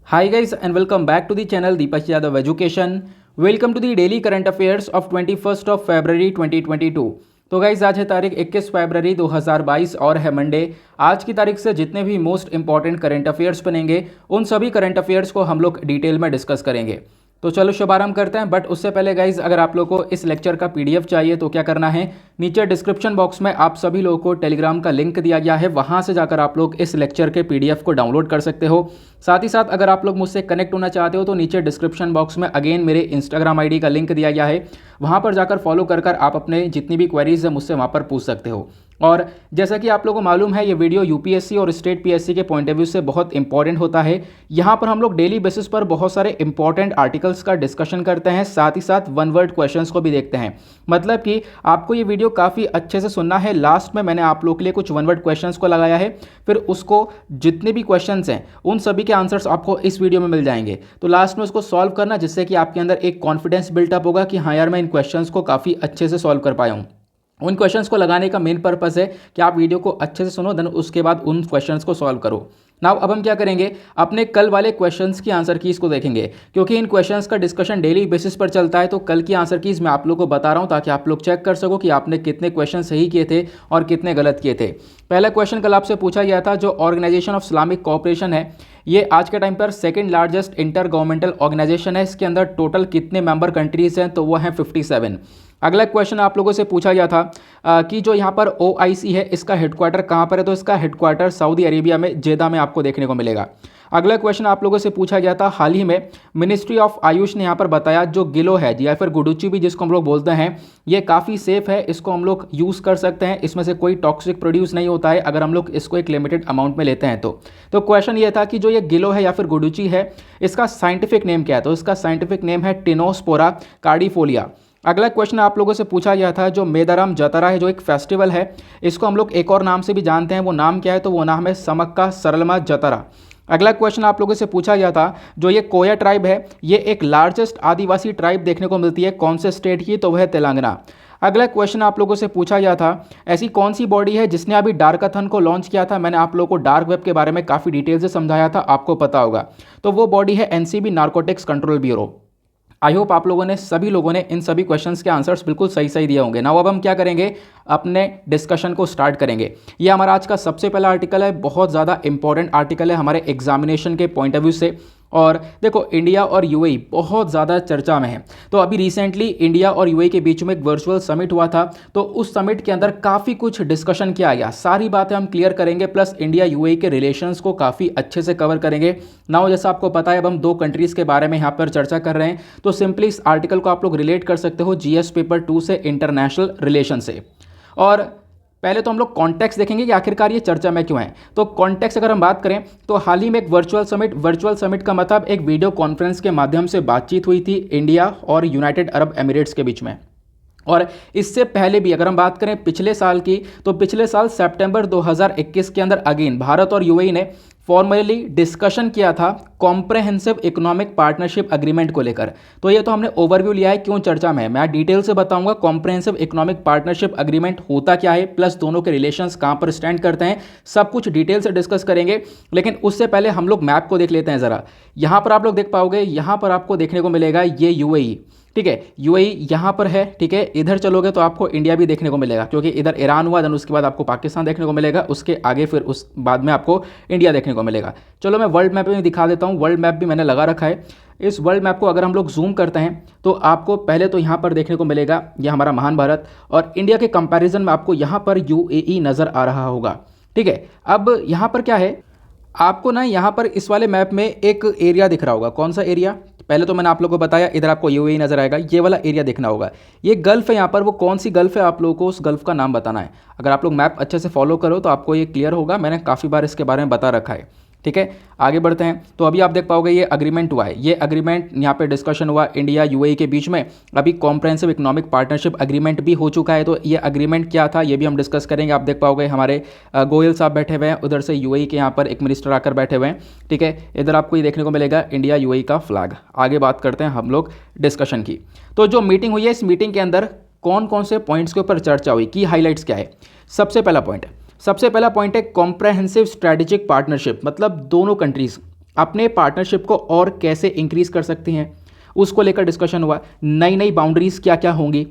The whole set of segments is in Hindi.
Hi guys and welcome back to the channel Deepak Yadav Education. Welcome to the daily current affairs of 21st of February 2022. तो गाइज आज है तारीख 21 फरवरी 2022 और है मंडे। आज की तारीख से जितने भी मोस्ट इंपॉर्टेंट करंट अफेयर्स बनेंगे उन सभी करंट अफेयर्स को हम लोग डिटेल में डिस्कस करेंगे। तो चलो शुभारंभ करते हैं। बट उससे पहले गाइज अगर आप लोगों को इस लेक्चर का पीडीएफ चाहिए तो क्या करना है, नीचे डिस्क्रिप्शन बॉक्स में आप सभी लोगों को टेलीग्राम का लिंक दिया गया है, वहां से जाकर आप लोग इस लेक्चर के पीडीएफ को डाउनलोड कर सकते हो। साथ ही साथ अगर आप लोग मुझसे कनेक्ट होना चाहते हो तो नीचे डिस्क्रिप्शन बॉक्स में अगेन मेरे इंस्टाग्राम आईडी का लिंक दिया गया है, वहां पर जाकर फॉलो कर आप अपने जितनी भी क्वेरीज है मुझसे वहां पर पूछ सकते हो। और जैसा कि आप लोगों को मालूम है ये वीडियो यूपीएससी और स्टेट पीएससी के पॉइंट ऑफ व्यू से बहुत इंपॉर्टेंट होता है। यहाँ पर हम लोग डेली बेसिस पर बहुत सारे इंपॉर्टेंट आर्टिकल्स का डिस्कशन करते हैं, साथ ही साथ वन वर्ड क्वेश्चंस को भी देखते हैं। मतलब कि आपको ये वीडियो काफ़ी अच्छे से सुनना है। लास्ट में मैंने आप लोगों के लिए कुछ वन वर्ड क्वेश्चंस को लगाया है, फिर उसको जितने भी क्वेश्चंस हैं उन सभी के आंसर्स आपको इस वीडियो में मिल जाएंगे। तो लास्ट में उसको सॉल्व करना, जिससे कि आपके अंदर एक कॉन्फिडेंस बिल्टअप होगा कि हाँ यार मैं इन क्वेश्चंस को काफ़ी अच्छे से सॉल्व कर पाया हूँ। उन क्वेश्चंस को लगाने का मेन पर्पस है कि आप वीडियो को अच्छे से सुनो, देन उसके बाद उन क्वेश्चंस को सॉल्व करो। नाउ अब हम क्या करेंगे, अपने कल वाले क्वेश्चंस की आंसर कीज़ को देखेंगे, क्योंकि इन क्वेश्चंस का डिस्कशन डेली बेसिस पर चलता है। तो कल की आंसर कीज़ मैं आप लोगों को बता रहा हूं ताकि आप लोग चेक कर सको कि आपने कितने क्वेश्चन सही किए थे और कितने गलत किए थे। पहला क्वेश्चन कल आपसे पूछा गया था, जो ऑर्गेनाइजेशन ऑफ इस्लामिक कोऑपरेशन है ये आज के टाइम पर second largest intergovernmental organisation है। इसके अंदर टोटल कितने मेंबर कंट्रीज हैं, तो वो हैं 57। अगला क्वेश्चन आप लोगों से पूछा गया था कि जो यहाँ पर OIC है इसका हेडक्वार्टर कहाँ पर है, तो इसका हेडक्वार्टर सऊदी अरेबिया में जेदा में आपको देखने को मिलेगा। अगला क्वेश्चन आप लोगों से पूछा गया था, हाल ही में मिनिस्ट्री ऑफ आयुष ने यहाँ पर बताया जो गिलो है या फिर गुडुची भी जिसको हम लोग बोलते हैं, ये काफ़ी सेफ है, इसको हम लोग यूज़ कर सकते हैं, इसमें से कोई टॉक्सिक प्रोड्यूस नहीं होता है अगर हम लोग इसको एक लिमिटेड अमाउंट में लेते हैं तो क्वेश्चन ये था कि जो ये गिलो है या फिर गुडुची है इसका साइंटिफिक नेम क्या है, तो इसका साइंटिफिक नेम है टिनोस्पोरा कार्डिफोलिया। अगला क्वेश्चन आप लोगों से पूछा गया था, जो मेदाराम जतरा है जो एक फेस्टिवल है, इसको हम लोग एक और नाम से भी जानते हैं, वो नाम क्या है, तो वो नाम है समक्का सरलमा जतरा। अगला क्वेश्चन आप लोगों से पूछा गया था, जो ये कोया ट्राइब है ये एक लार्जेस्ट आदिवासी ट्राइब देखने को मिलती है कौन से स्टेट की, तो वह है तेलंगाना। अगला क्वेश्चन आप लोगों से पूछा गया था, ऐसी कौन सी बॉडी है जिसने अभी डार्काथन को लॉन्च किया था, मैंने आप लोगों को डार्क वेब के बारे में काफ़ी डिटेल से समझाया था, आपको पता होगा, तो वो बॉडी है NCB narcotics control bureau. I hope आप लोगों ने सभी लोगों ने इन सभी क्वेश्चंस के आंसर्स बिल्कुल सही सही दिए होंगे। नाउ अब हम क्या करेंगे, अपने डिस्कशन को स्टार्ट करेंगे। ये हमारा आज का सबसे पहला आर्टिकल है, बहुत ज़्यादा इंपॉर्टेंट आर्टिकल है हमारे एग्जामिनेशन के पॉइंट ऑफ व्यू से। और देखो इंडिया और UAE बहुत ज़्यादा चर्चा में है। तो अभी रिसेंटली इंडिया और UAE के बीच में एक वर्चुअल समिट हुआ था, तो उस समिट के अंदर काफ़ी कुछ डिस्कशन किया गया, सारी बातें हम क्लियर करेंगे, प्लस इंडिया UAE के रिलेशंस को काफ़ी अच्छे से कवर करेंगे। नाउ जैसा आपको पता है अब हम दो कंट्रीज़ के बारे में यहाँ पर चर्चा कर रहे हैं, तो सिंपली इस आर्टिकल को आप लोग रिलेट कर सकते हो GS पेपर 2 से, इंटरनेशनल रिलेशन से। और पहले तो हम लोग कॉन्टेक्स्ट देखेंगे कि आखिरकार ये चर्चा में क्यों है। तो कॉन्टेक्स्ट अगर हम बात करें तो हाल ही में एक वर्चुअल समिट का मतलब एक वीडियो कॉन्फ्रेंस के माध्यम से बातचीत हुई थी इंडिया और यूनाइटेड अरब एमिरेट्स के बीच में। और इससे पहले भी अगर हम बात करें पिछले साल की, तो पिछले साल सितंबर 2021 के अंदर अगेन भारत और UAE ने फॉर्मली डिस्कशन किया था कॉम्प्रहेंसिव इकोनॉमिक पार्टनरशिप एग्रीमेंट को लेकर। तो ये तो हमने ओवरव्यू लिया है, क्यों चर्चा में है मैं डिटेल से बताऊंगा कॉम्प्रहेंसिव इकोनॉमिक पार्टनरशिप एग्रीमेंट होता क्या है, प्लस दोनों के रिलेशंस कहां पर स्टैंड करते हैं, सब कुछ डिटेल से डिस्कस करेंगे। लेकिन उससे पहले हम लोग मैप को देख लेते हैं ज़रा। यहाँ पर आप लोग देख पाओगे, यहाँ पर आपको देखने को मिलेगा ये UAE, ठीक है, UAE यहाँ पर है, ठीक है। इधर चलोगे तो आपको इंडिया भी देखने को मिलेगा, क्योंकि इधर ईरान हुआ, देन उसके बाद आपको पाकिस्तान देखने को मिलेगा, उसके आगे फिर उस बाद में आपको इंडिया देखने को मिलेगा। चलो मैं वर्ल्ड मैप में दिखा देता हूँ, वर्ल्ड मैप भी मैंने लगा रखा है। इस वर्ल्ड मैप को अगर हम लोग जूम करते हैं तो आपको पहले तो यहाँ पर देखने को मिलेगा यह हमारा महान भारत, और इंडिया के कंपैरिजन में आपको यहाँ पर UAE नज़र आ रहा होगा, ठीक है। अब यहाँ पर क्या है, आपको ना यहाँ पर इस वाले मैप में एक एरिया दिख रहा होगा, कौन सा एरिया, पहले तो मैंने आप लोगों को बताया, इधर आपको UAE नजर आएगा, ये वाला एरिया देखना होगा, ये गल्फ है यहाँ पर, वो कौन सी गल्फ है आप लोगों को उस गल्फ का नाम बताना है। अगर आप लोग मैप अच्छे से फॉलो करो तो आपको ये क्लियर होगा, मैंने काफ़ी बार इसके बारे में बता रखा है, ठीक है। आगे बढ़ते हैं तो अभी आप देख पाओगे ये अग्रीमेंट हुआ है, ये अग्रीमेंट यहाँ पे डिस्कशन हुआ इंडिया UAE के बीच में। अभी कॉम्प्रहेंसिव इकोनॉमिक पार्टनरशिप एग्रीमेंट भी हो चुका है, तो ये अग्रीमेंट क्या था ये भी हम डिस्कस करेंगे। आप देख पाओगे हमारे गोयल साहब बैठे हुए हैं, उधर से UAE के यहाँ पर एक मिनिस्टर आकर बैठे हुए हैं, ठीक है। इधर आपको ये देखने को मिलेगा इंडिया UAE का फ्लैग। आगे बात करते हैं हम लोग डिस्कशन की। तो जो मीटिंग हुई है, इस मीटिंग के अंदर कौन कौन से पॉइंट्स के ऊपर चर्चा हुई, की हाईलाइट्स क्या है। सबसे पहला पॉइंट है कॉम्प्रहेंसिव स्ट्रेटेजिक पार्टनरशिप, मतलब दोनों कंट्रीज अपने पार्टनरशिप को और कैसे इंक्रीज कर सकती हैं, उसको लेकर डिस्कशन हुआ। नई नई बाउंड्रीज क्या क्या होंगी,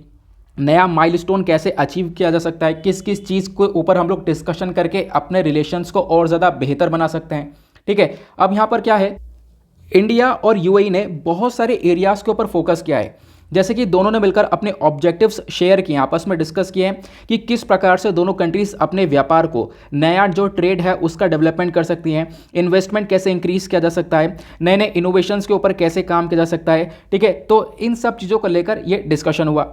नया माइलस्टोन कैसे अचीव किया जा सकता है, किस किस चीज़ के ऊपर हम लोग डिस्कशन करके अपने रिलेशंस को और ज़्यादा बेहतर बना सकते हैं। ठीक है, अब यहाँ पर क्या है, इंडिया और यूएई ने बहुत सारे एरियाज़ के ऊपर फोकस किया है। जैसे कि दोनों ने मिलकर अपने ऑब्जेक्टिव्स शेयर किए, आपस में डिस्कस किए हैं कि किस प्रकार से दोनों कंट्रीज अपने व्यापार को, नया जो ट्रेड है उसका डेवलपमेंट कर सकती हैं, इन्वेस्टमेंट कैसे इंक्रीज किया जा सकता है, नए नए इनोवेशंस के ऊपर कैसे काम किया जा सकता है। ठीक है, तो इन सब चीज़ों को लेकर ये डिस्कशन हुआ।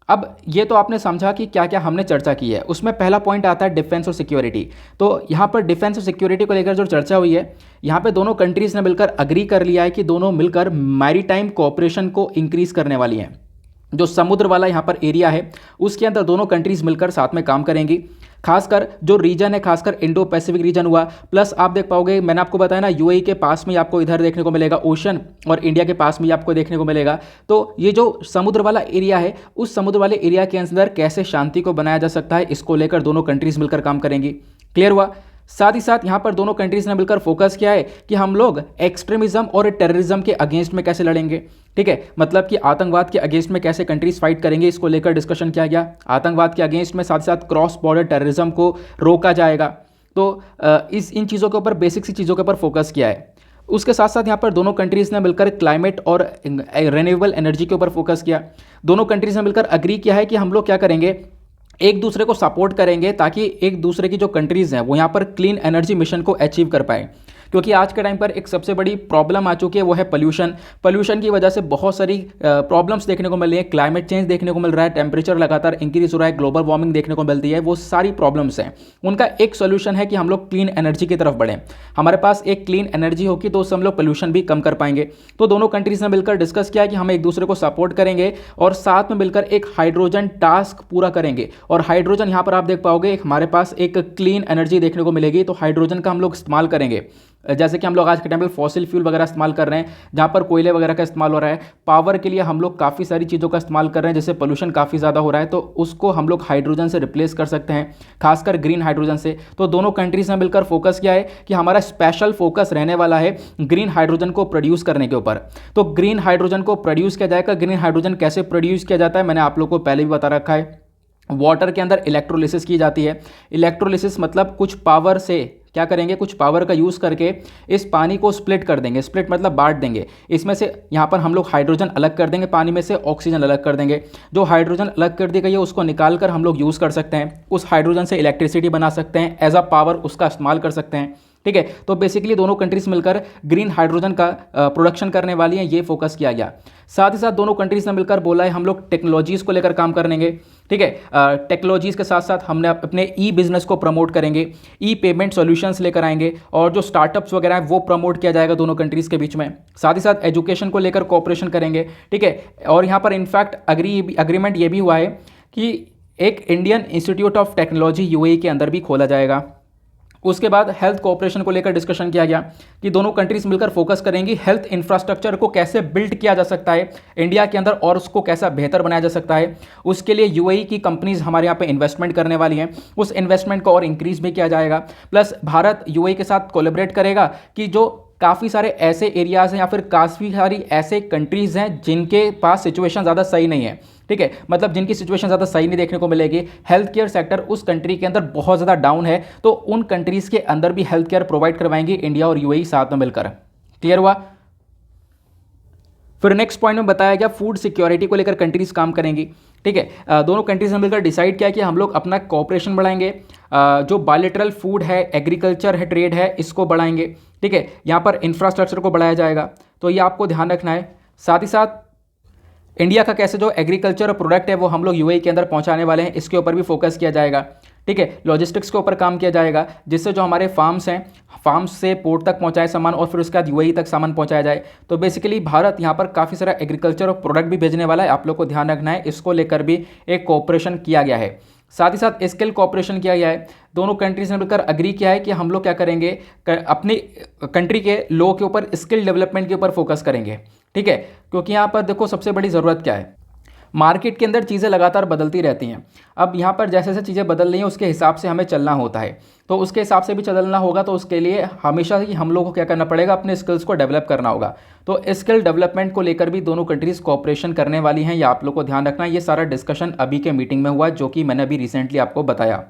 अब ये तो आपने समझा कि क्या क्या हमने चर्चा की है। उसमें पहला पॉइंट आता है डिफेंस और सिक्योरिटी। तो यहाँ पर डिफेंस और सिक्योरिटी को लेकर जो चर्चा हुई है, यहाँ पे दोनों कंट्रीज़ ने मिलकर अग्री कर लिया है कि दोनों मिलकर मैरीटाइम कोऑपरेशन को इंक्रीज करने वाली हैं। जो समुद्र वाला यहाँ पर एरिया है उसके अंदर दोनों कंट्रीज़ मिलकर साथ में काम करेंगी। खासकर जो रीजन है, खासकर इंडो पैसिफिक रीजन हुआ, प्लस आप देख पाओगे, मैंने आपको बताया ना, यूएई के पास में आपको इधर देखने को मिलेगा ओशन, और इंडिया के पास में आपको देखने को मिलेगा। तो ये जो समुद्र वाला एरिया है, उस समुद्र वाले एरिया के अंदर कैसे शांति को बनाया जा सकता है, इसको लेकर दोनों कंट्रीज़ मिलकर काम करेंगी। क्लियर हुआ। साथ ही साथ यहाँ पर दोनों कंट्रीज ने मिलकर फोकस किया है कि हम लोग एक्सट्रीमिज्म और टेररिज्म के अगेंस्ट में कैसे लड़ेंगे। ठीक है, मतलब कि आतंकवाद के अगेंस्ट में कैसे कंट्रीज फाइट करेंगे, इसको लेकर डिस्कशन किया गया। आतंकवाद के अगेंस्ट में साथ ही साथ क्रॉस बॉर्डर टेररिज्म को रोका जाएगा। तो इन चीज़ों के ऊपर, बेसिक सी चीज़ों के ऊपर फोकस किया है। उसके साथ साथ यहाँ पर दोनों कंट्रीज़ ने मिलकर क्लाइमेट और रिन्यूएबल एनर्जी के ऊपर फोकस किया। दोनों कंट्रीज़ ने मिलकर अग्री किया है कि हम लोग क्या करेंगे, एक दूसरे को सपोर्ट करेंगे ताकि एक दूसरे की जो कंट्रीज़ हैं वो यहाँ पर क्लीन एनर्जी मिशन को अचीव कर पाए। क्योंकि आज के टाइम पर एक सबसे बड़ी प्रॉब्लम आ चुकी है, वो है पोल्यूशन की वजह से बहुत सारी प्रॉब्लम्स देखने को मिल रही है। क्लाइमेट चेंज देखने को मिल रहा है, टेम्परेचर लगातार इंक्रीज हो रहा है, ग्लोबल वार्मिंग देखने को मिलती है। वो सारी प्रॉब्लम्स हैं, उनका एक सोल्यूशन है कि हम लोग क्लीन एनर्जी की तरफ बढ़ें। हमारे पास एक क्लीन एनर्जी होगी तो उससे हम लोग पोल्यूशन भी कम कर पाएंगे। तो दोनों कंट्रीज ने मिलकर डिस्कस किया कि हम एक दूसरे को सपोर्ट करेंगे और साथ में मिलकर एक हाइड्रोजन टास्क पूरा करेंगे। और हाइड्रोजन यहाँ पर आप देख पाओगे, हमारे पास एक क्लीन एनर्जी देखने को मिलेगी, तो हाइड्रोजन का हम लोग इस्तेमाल करेंगे। जैसे कि हम लोग आज के टाइम पे फॉसिल फ्यूल वगैरह इस्तेमाल कर रहे हैं, जहाँ पर कोयले वगैरह का इस्तेमाल हो रहा है, पावर के लिए हम लोग काफ़ी सारी चीज़ों का इस्तेमाल कर रहे हैं, जिससे पोल्यूशन काफ़ी ज़्यादा हो रहा है, तो उसको हम लोग हाइड्रोजन से रिप्लेस कर सकते हैं, खासकर ग्रीन हाइड्रोजन से। तो दोनों कंट्रीज ने मिलकर फोकस किया है कि हमारा स्पेशल फोकस रहने वाला है ग्रीन हाइड्रोजन को प्रोड्यूस करने के ऊपर। तो ग्रीन हाइड्रोजन को प्रोड्यूस किया जाएगा। ग्रीन हाइड्रोजन कैसे प्रोड्यूस किया जाता है, मैंने आप लोग को पहले भी बता रखा है। वाटर के अंदर इलेक्ट्रोलिसिस की जाती है। इलेक्ट्रोलिसिस मतलब कुछ पावर से क्या करेंगे, कुछ पावर का यूज़ करके इस पानी को स्प्लिट कर देंगे। स्प्लिट मतलब बांट देंगे। इसमें से यहाँ पर हम लोग हाइड्रोजन अलग कर देंगे, पानी में से ऑक्सीजन अलग कर देंगे। जो हाइड्रोजन अलग कर दी गई है उसको निकाल कर हम लोग यूज़ कर सकते हैं। उस हाइड्रोजन से इलेक्ट्रिसिटी बना सकते हैं, एज अ पावर उसका इस्तेमाल कर सकते हैं। ठीक है, तो बेसिकली दोनों कंट्रीज मिलकर ग्रीन हाइड्रोजन का प्रोडक्शन करने वाली हैं, ये फोकस किया गया। साथ ही साथ दोनों कंट्रीज ने मिलकर बोला है हम लोग टेक्नोलॉजीज़ को लेकर काम करेंगे। ठीक है, टेक्नोलॉजीज़ के साथ साथ हमने अपने ई बिजनेस को प्रमोट करेंगे, ई पेमेंट सॉल्यूशंस लेकर आएंगे, और जो स्टार्टअप्स वगैरह हैं वो प्रमोट किया जाएगा दोनों कंट्रीज़ के बीच में। साथ ही साथ एजुकेशन को लेकर कोऑपरेशन करेंगे। ठीक है, और यहाँ पर इनफैक्ट अग्रीमेंट ये भी हुआ है कि एक Indian institute of technology UAE के अंदर भी खोला जाएगा। उसके बाद हेल्थ कोऑपरेशन को लेकर डिस्कशन किया गया कि दोनों कंट्रीज मिलकर फोकस करेंगी हेल्थ इंफ्रास्ट्रक्चर को कैसे बिल्ड किया जा सकता है इंडिया के अंदर, और उसको कैसा बेहतर बनाया जा सकता है। उसके लिए यूएई की कंपनीज हमारे यहाँ पे इन्वेस्टमेंट करने वाली हैं, उस इन्वेस्टमेंट को और इंक्रीज भी किया जाएगा। प्लस भारत यूएई के साथ कोलैबोरेट करेगा कि जो काफ़ी सारे ऐसे एरियाज़ हैं या फिर काफ़ी सारी ऐसे कंट्रीज़ हैं जिनके पास सिचुएशन ज़्यादा सही नहीं है। ठीक है, मतलब जिनकी सिचुएशन ज़्यादा सही नहीं देखने को मिलेगी, हेल्थ केयर सेक्टर उस कंट्री के अंदर बहुत ज़्यादा डाउन है, तो उन कंट्रीज़ के अंदर भी हेल्थ केयर प्रोवाइड करवाएंगी इंडिया और यूएई साथ में मिलकर। क्लियर हुआ। फिर नेक्स्ट पॉइंट में बताया गया फूड सिक्योरिटी को लेकर कंट्रीज काम करेंगी। ठीक है, दोनों कंट्रीज ने मिलकर डिसाइड किया कि हम लोग अपना कोऑपरेशन बढ़ाएंगे, जो बायलैटरल फूड है, एग्रीकल्चर है, ट्रेड है, इसको बढ़ाएंगे। ठीक है, यहाँ पर इंफ्रास्ट्रक्चर को बढ़ाया जाएगा, तो ये आपको ध्यान रखना है। साथ ही साथ इंडिया का कैसे जो एग्रीकल्चर प्रोडक्ट है वो हम लोग यूएई के अंदर पहुंचाने वाले हैं, इसके ऊपर भी फोकस किया जाएगा। ठीक है, लॉजिस्टिक्स के ऊपर काम किया जाएगा, जिससे जो हमारे फार्म्स हैं, फार्म्स से पोर्ट तक पहुंचाए सामान और फिर उसके बाद यूएई तक सामान पहुंचाया जाए। तो बेसिकली भारत यहाँ पर काफ़ी सारा एग्रीकल्चर प्रोडक्ट भी भेजने वाला है, आप लोग को ध्यान रखना है, इसको लेकर भी एक कोऑपरेशन किया गया है। साथ ही साथ स्किल कोऑपरेशन किया गया है। दोनों कंट्रीज ने मिलकर अग्री किया है कि हम लोग क्या करेंगे, अपनी कंट्री के लोगों के ऊपर स्किल डेवलपमेंट के ऊपर फोकस करेंगे। ठीक है, क्योंकि यहाँ पर देखो सबसे बड़ी ज़रूरत क्या है, मार्केट के अंदर चीज़ें लगातार बदलती रहती हैं। अब यहाँ पर जैसे जैसे चीज़ें बदल रही हैं उसके हिसाब से हमें चलना होता है, तो उसके हिसाब से भी चलना होगा। तो उसके लिए हमेशा ही हम लोग को क्या करना पड़ेगा, अपने स्किल्स को डेवलप करना होगा। तो स्किल डेवलपमेंट को लेकर भी दोनों कंट्रीज़ कोऑपरेशन करने वाली हैं, ये आप लोग को ध्यान रखना है। ये सारा डिस्कशन अभी के मीटिंग में हुआ जो कि मैंने अभी रिसेंटली आपको बताया।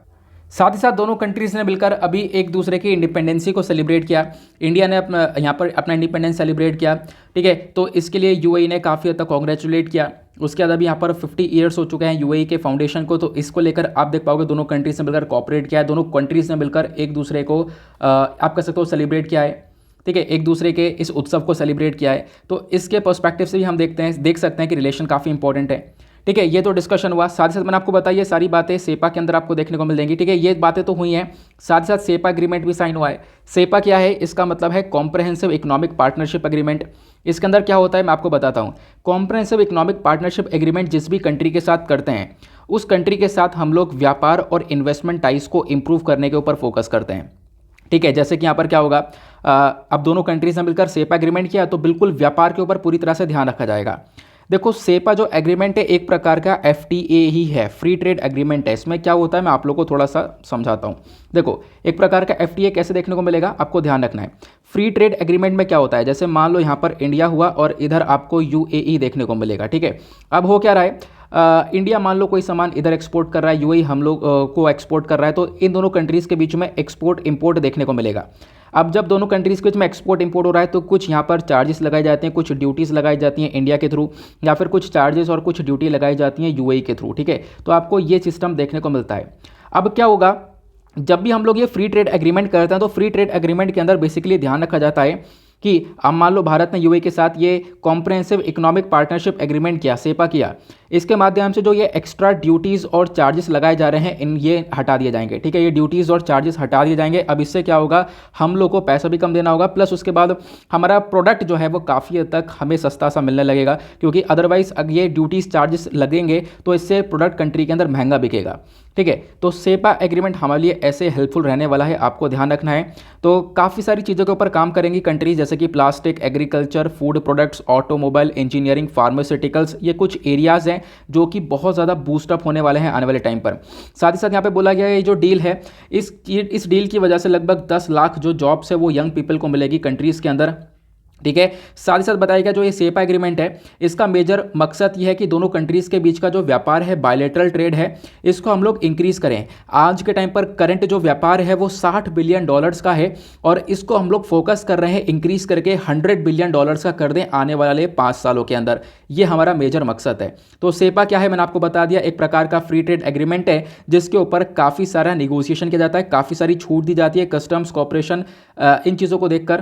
साथ ही साथ दोनों कंट्रीज़ ने मिलकर अभी एक दूसरे की इंडिपेंडेंसी को सेलिब्रेट किया। इंडिया ने अपना यहाँ पर अपना इंडिपेंडेंस सेलिब्रेट किया, ठीक है। तो इसके लिए यूएई ने काफ़ी हद तक कॉन्ग्रेचुलेट किया। उसके बाद अभी यहाँ पर 50 ईयर्स हो चुके हैं यूएई के फाउंडेशन को। तो इसको लेकर आप देख पाओगे दोनों कंट्रीज ने मिलकर कॉपरेट किया है, दोनों कंट्रीज ने मिलकर एक दूसरे को आप कह सकते हो सेलिब्रेट किया है, ठीक है, एक दूसरे के इस उत्सव को सेलिब्रेट किया है। तो इसके पर्सपेक्टिव से भी हम देख सकते हैं कि रिलेशन काफ़ी इंपॉर्टेंट है, ठीक है। ये तो डिस्कशन हुआ। साथ ही साथ मैंने आपको बताया ये सारी बातें सेपा के अंदर आपको देखने को मिल जाएंगी, ठीक है। ये बातें तो हुई हैं, साथ ही साथ सेपा एग्रीमेंट भी साइन हुआ है। सेपा क्या है, इसका मतलब है कॉम्प्रहेंसिव इकोनॉमिक पार्टनरशिप एग्रीमेंट। इसके अंदर क्या होता है मैं आपको बताता हूँ। कॉम्प्रहेंसिव इकोनॉमिक पार्टनरशिप एग्रीमेंट जिस भी कंट्री के साथ करते हैं उस कंट्री के साथ हम लोग व्यापार और इन्वेस्टमेंट टाइज को इंप्रूव करने के ऊपर फोकस करते हैं, ठीक है। जैसे कि यहाँ पर क्या होगा, अब दोनों कंट्रीज ने मिलकर सेपा एग्रीमेंट किया तो बिल्कुल व्यापार के ऊपर पूरी तरह से ध्यान रखा जाएगा। देखो सेपा जो एग्रीमेंट है एक प्रकार का एफटीए ही है, फ्री ट्रेड एग्रीमेंट है। इसमें क्या होता है मैं आप लोगों को थोड़ा सा समझाता हूँ। देखो एक प्रकार का एफटीए कैसे देखने को मिलेगा, आपको ध्यान रखना है। फ्री ट्रेड एग्रीमेंट में क्या होता है, जैसे मान लो यहाँ पर इंडिया हुआ और इधर आपको यूएई देखने को मिलेगा, ठीक है। अब हो क्या रहा है, इंडिया मान लो कोई सामान इधर एक्सपोर्ट कर रहा है, यूएई हम लोग को एक्सपोर्ट कर रहा है, तो इन दोनों कंट्रीज़ के बीच में एक्सपोर्ट इंपोर्ट देखने को मिलेगा। अब जब दोनों कंट्रीज़ के बीच में एक्सपोर्ट इंपोर्ट हो रहा है तो कुछ यहाँ पर चार्जेस लगाए जाते हैं, कुछ ड्यूटीज़ लगाई जाती हैं इंडिया के थ्रू, या फिर कुछ चार्जेस और कुछ ड्यूटी लगाई जाती हैं यूएई के थ्रू, ठीक है। तो आपको ये सिस्टम देखने को मिलता है। अब क्या होगा, जब भी हम लोग ये फ्री ट्रेड एग्रीमेंट करते हैं तो फ्री ट्रेड एग्रीमेंट के अंदर बेसिकली ध्यान रखा जाता है कि अब मान लो भारत ने यूएई के साथ ये कॉम्प्रहेंसिव इकोनॉमिक पार्टनरशिप एग्रीमेंट किया, सेपा किया। इसके माध्यम से जो ये एक्स्ट्रा ड्यूटीज़ और चार्जेस लगाए जा रहे हैं ये हटा दिए जाएंगे, ठीक है। ये ड्यूटीज़ और चार्जेस हटा दिए जाएंगे। अब इससे क्या होगा, हम लोग को पैसा भी कम देना होगा, प्लस उसके बाद हमारा प्रोडक्ट जो है वो काफ़ी हद तक हमें सस्ता सा मिलने लगेगा, क्योंकि अदरवाइज़ अगर ये ड्यूटीज़ चार्जेस लगेंगे तो इससे प्रोडक्ट कंट्री के अंदर महंगा बिकेगा, ठीक है। तो सेपा एग्रीमेंट हमारे लिए ऐसे हेल्पफुल रहने वाला है, आपको ध्यान रखना है। तो काफ़ी सारी चीज़ों के ऊपर काम करेंगी कंट्रीज, जैसे कि plastic, agriculture, food products, automobile, engineering, pharmaceuticals. ये कुछ एरियाज़ हैं जो कि बहुत ज़्यादा बूस्टअप होने वाले हैं आने वाले टाइम पर। साथ ही साथ यहाँ पे बोला गया है ये जो डील है, इस डील की वजह से लगभग 10 लाख जो जॉब्स है वो यंग पीपल को मिलेगी कंट्रीज़ के अंदर, ठीक है। साथ ही साथ बताया गया जो ये सेपा एग्रीमेंट है इसका मेजर मकसद ये है कि दोनों कंट्रीज़ के बीच का जो व्यापार है, बायलैटरल ट्रेड है, इसको हम लोग इंक्रीज़ करें। आज के टाइम पर करंट जो व्यापार है वो $60 बिलियन का है और इसको हम लोग फोकस कर रहे हैं इंक्रीज़ करके $100 बिलियन का कर दें आने वाले 5 सालों के अंदर। ये हमारा मेजर मकसद है। तो सेपा क्या है मैंने आपको बता दिया, एक प्रकार का फ्री ट्रेड एग्रीमेंट है जिसके ऊपर काफ़ी सारा निगोशिएशन किया जाता है, काफ़ी सारी छूट दी जाती है, कस्टम्स, कॉपरेशन, इन चीज़ों को देखकर।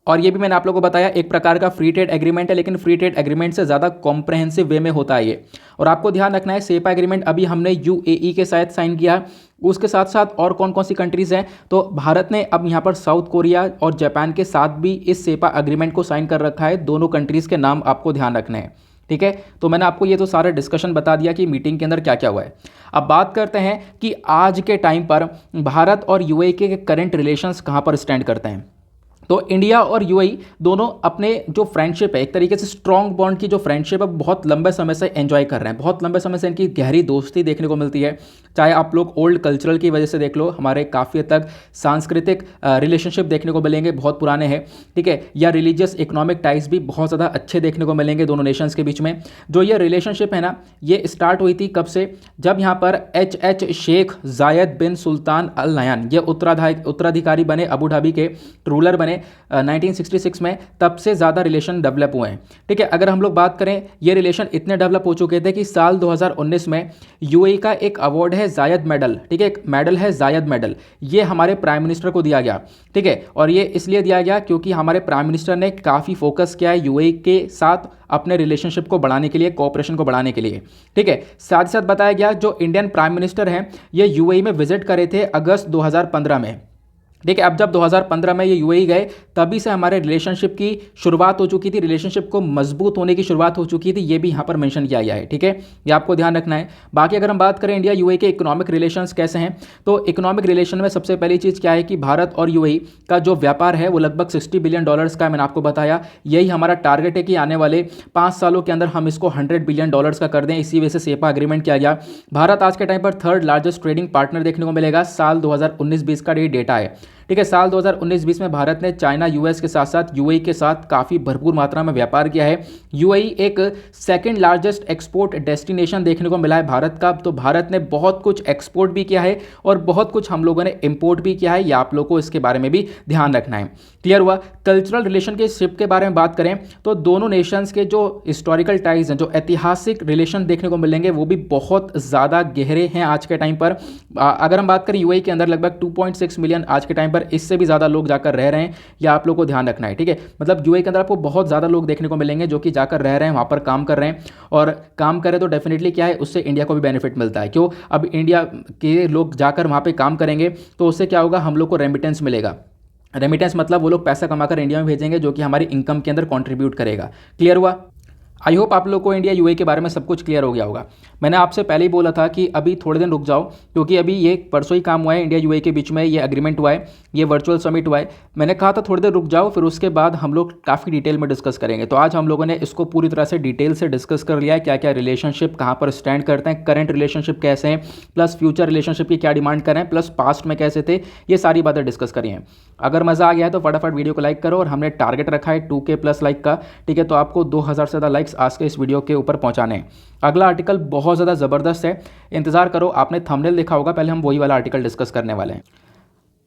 और ये भी मैंने आप लोगों को बताया एक प्रकार का फ्री ट्रेड एग्रीमेंट है, लेकिन फ्री ट्रेड एग्रीमेंट से ज़्यादा कॉम्प्रहेंसिव वे में होता है ये। और आपको ध्यान रखना है सेपा एग्रीमेंट अभी हमने यूएई के साथ साइन किया, उसके साथ साथ और कौन कौन सी कंट्रीज़ हैं, तो भारत ने अब यहाँ पर साउथ कोरिया और जापान के साथ भी इस सेपा एग्रीमेंट को साइन कर रखा है। दोनों कंट्रीज़ के नाम आपको ध्यान रखने हैं, ठीक है। तो मैंने आपको ये तो सारा डिस्कशन बता दिया कि मीटिंग के अंदर क्या क्या हुआ है। अब बात करते हैं कि आज के टाइम पर भारत और यूएई के करंट रिलेशंस कहाँ पर स्टैंड करते हैं। तो इंडिया और यूएई दोनों अपने जो फ्रेंडशिप है, एक तरीके से स्ट्रॉन्ग बॉन्ड की जो फ्रेंडशिप है बहुत लंबे समय से एंजॉय कर रहे हैं, बहुत लंबे समय से इनकी गहरी दोस्ती देखने को मिलती है। चाहे आप लोग ओल्ड कल्चरल की वजह से देख लो, हमारे काफ़ी हद तक सांस्कृतिक रिलेशनशिप देखने को मिलेंगे, बहुत पुराने हैं, ठीक है, या रिलीजियस इकोनॉमिक टाइज भी बहुत ज़्यादा अच्छे देखने को मिलेंगे दोनों नेशंस के बीच में। जो ये रिलेशनशिप है ना, ये स्टार्ट हुई थी कब से, जब यहाँ पर एच शेख जायद बिन सुल्तान अल नयान ये उत्तराधिकारी बने, अबू धाबी के रूलर बने 1966 में, तब से ज़्यादा रिलेशन डेवलप हुए हैं, ठीक है। अगर हम लोग बात करें, ये रिलेशन इतने डेवलप हो चुके थे कि साल 2019 में यूएई का एक अवार्ड है जायद मेडल, ठीक है, एक मेडल है जायद मेडल, ये हमारे प्राइम मिनिस्टर को दिया गया, ठीक है। और ये इसलिए दिया गया क्योंकि हमारे प्राइम मिनिस्टर ने काफ़ी फोकस किया है यूएई के साथ अपने रिलेशनशिप को बढ़ाने के लिए, कोऑपरेशन को बढ़ाने के लिए, ठीक है। साथ ही साथ बताया गया जो इंडियन प्राइम मिनिस्टर हैं ये यूएई में विजिट करे थे अगस्त 2015 में, ठीक है। अब जब 2015 में ये यूएई गए तभी से हमारे रिलेशनशिप की शुरुआत हो चुकी थी, रिलेशनशिप को मजबूत होने की शुरुआत हो चुकी थी, ये भी यहाँ पर मेंशन किया गया है। ठीक है, ये आपको ध्यान रखना है। बाकी अगर हम बात करें इंडिया यूएई के इकोनॉमिक रिलेशंस कैसे हैं, तो इकोनॉमिक रिलेशन में सबसे पहली चीज़ क्या है कि भारत और यूएई का जो व्यापार है वो लगभग $60 बिलियन का है। मैंने आपको बताया यही हमारा टारगेट है कि आने वाले 5 सालों के अंदर हम इसको $100 बिलियन का कर दें। इसी वजह से सेपा एग्रीमेंट किया गया। भारत आज के टाइम पर थर्ड लार्जेस्ट ट्रेडिंग पार्टनर देखने को मिलेगा। साल 2019-20 का ये डेटा है। ठीक है, साल 2019-20 में भारत ने चाइना, यूएस के साथ साथ यूएई के साथ काफ़ी भरपूर मात्रा में व्यापार किया है। यूएई एक सेकंड लार्जेस्ट एक्सपोर्ट डेस्टिनेशन देखने को मिला है भारत का। तो भारत ने बहुत कुछ एक्सपोर्ट भी किया है और बहुत कुछ हम लोगों ने इंपोर्ट भी किया है। ये आप लोगों को इसके बारे में भी ध्यान रखना है। क्लियर हुआ। कल्चरल रिलेशनशिप के बारे में बात करें तो दोनों नेशंस के जो हिस्टोरिकल टाइज हैं, जो ऐतिहासिक रिलेशन देखने को मिलेंगे वो भी बहुत ज़्यादा गहरे हैं आज के टाइम पर। अगर हम बात करें यूएई के अंदर लगभग 2.6 मिलियन आज के टाइम पर, इससे भी ज़्यादा लोग जाकर रह रहे हैं। या आप लोगों को ध्यान रखना है। ठीक है, मतलब यूएई के अंदर आपको बहुत ज़्यादा लोग देखने को मिलेंगे जो कि जाकर रह रहे हैं, वहाँ पर काम कर रहे हैं। और काम करें तो डेफिनेटली क्या है, उससे इंडिया को भी बेनिफिट मिलता है। क्यों? अब इंडिया के लोग जाकर वहाँ पर काम करेंगे तो उससे क्या होगा, हम लोग को रेमिटेंस मिलेगा। रेमिटेंस मतलब वो लोग पैसा कमाकर इंडिया में भेजेंगे जो कि हमारी इनकम के अंदर कंट्रीब्यूट करेगा। क्लियर हुआ। आई होप आप लोग को इंडिया यूएई के बारे में सब कुछ क्लियर हो गया होगा। मैंने आपसे पहले ही बोला था कि अभी थोड़े दिन रुक जाओ, क्योंकि अभी ये परसों ही काम हुआ है, इंडिया यूएई के बीच में ये एग्रीमेंट हुआ है, ये वर्चुअल समिट हुआ है। मैंने कहा था थोड़ी देर रुक जाओ, फिर उसके बाद हम लोग काफ़ी डिटेल में डिस्कस करेंगे। तो आज हम लोगों ने इसको पूरी तरह से डिटेल से डिस्कस कर लिया है, क्या क्या रिलेशनशिप कहाँ पर स्टैंड करते हैं, करंट रिलेशनशिप कैसे हैं, प्लस फ्यूचर रिलेशनशिप की क्या डिमांड कर रहे हैं, प्लस पास्ट में कैसे थे, ये सारी बातें डिस्कस करी हैं। अगर मज़ा आ गया है तो फटाफट वीडियो को लाइक करो, और हमने टारगेट रखा है 2K प्लस लाइक का। ठीक है, तो आपको 2000 से ज़्यादा लाइक्स आज के इस वीडियो के ऊपर पहुंचाने हैं। अगला आर्टिकल बहुत ज़्यादा ज़बरदस्त है, इंतजार करो। आपने थंबनेल देखा होगा, पहले हम वही वाला आर्टिकल डिस्कस करने वाले हैं।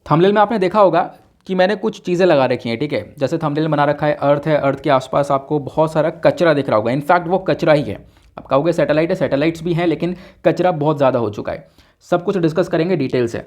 थंबनेल में आपने देखा होगा कि मैंने कुछ चीज़ें लगा रखी हैं। ठीक है, जैसे थंबनेल बना रखा है अर्थ है, अर्थ के आसपास आपको बहुत सारा कचरा दिख रहा होगा। इनफैक्ट वो कचरा ही है। आप कहोगे सैटेलाइट है, सैटेलाइट्स भी हैं, लेकिन कचरा बहुत ज़्यादा हो चुका है। सब कुछ डिस्कस करेंगे डिटेल से,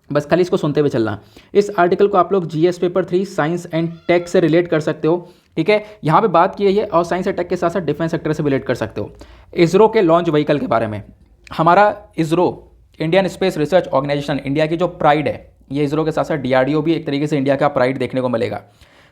बस खाली इसको सुनते हुए चलना। इस आर्टिकल को आप लोग GS paper 3 science and tech से रिलेट कर सकते हो। ठीक है, यहाँ पे बात की है और साइंस एंड टेक के साथ साथ डिफेंस सेक्टर से रिलेट कर सकते हो। इसरो के लॉन्च व्हीकल के बारे में। हमारा ISRO, Indian Space Research Organisation, India की जो प्राइड है, ये इसरो के साथ साथ डीआरडीओ भी एक तरीके से इंडिया का प्राइड देखने को मिलेगा।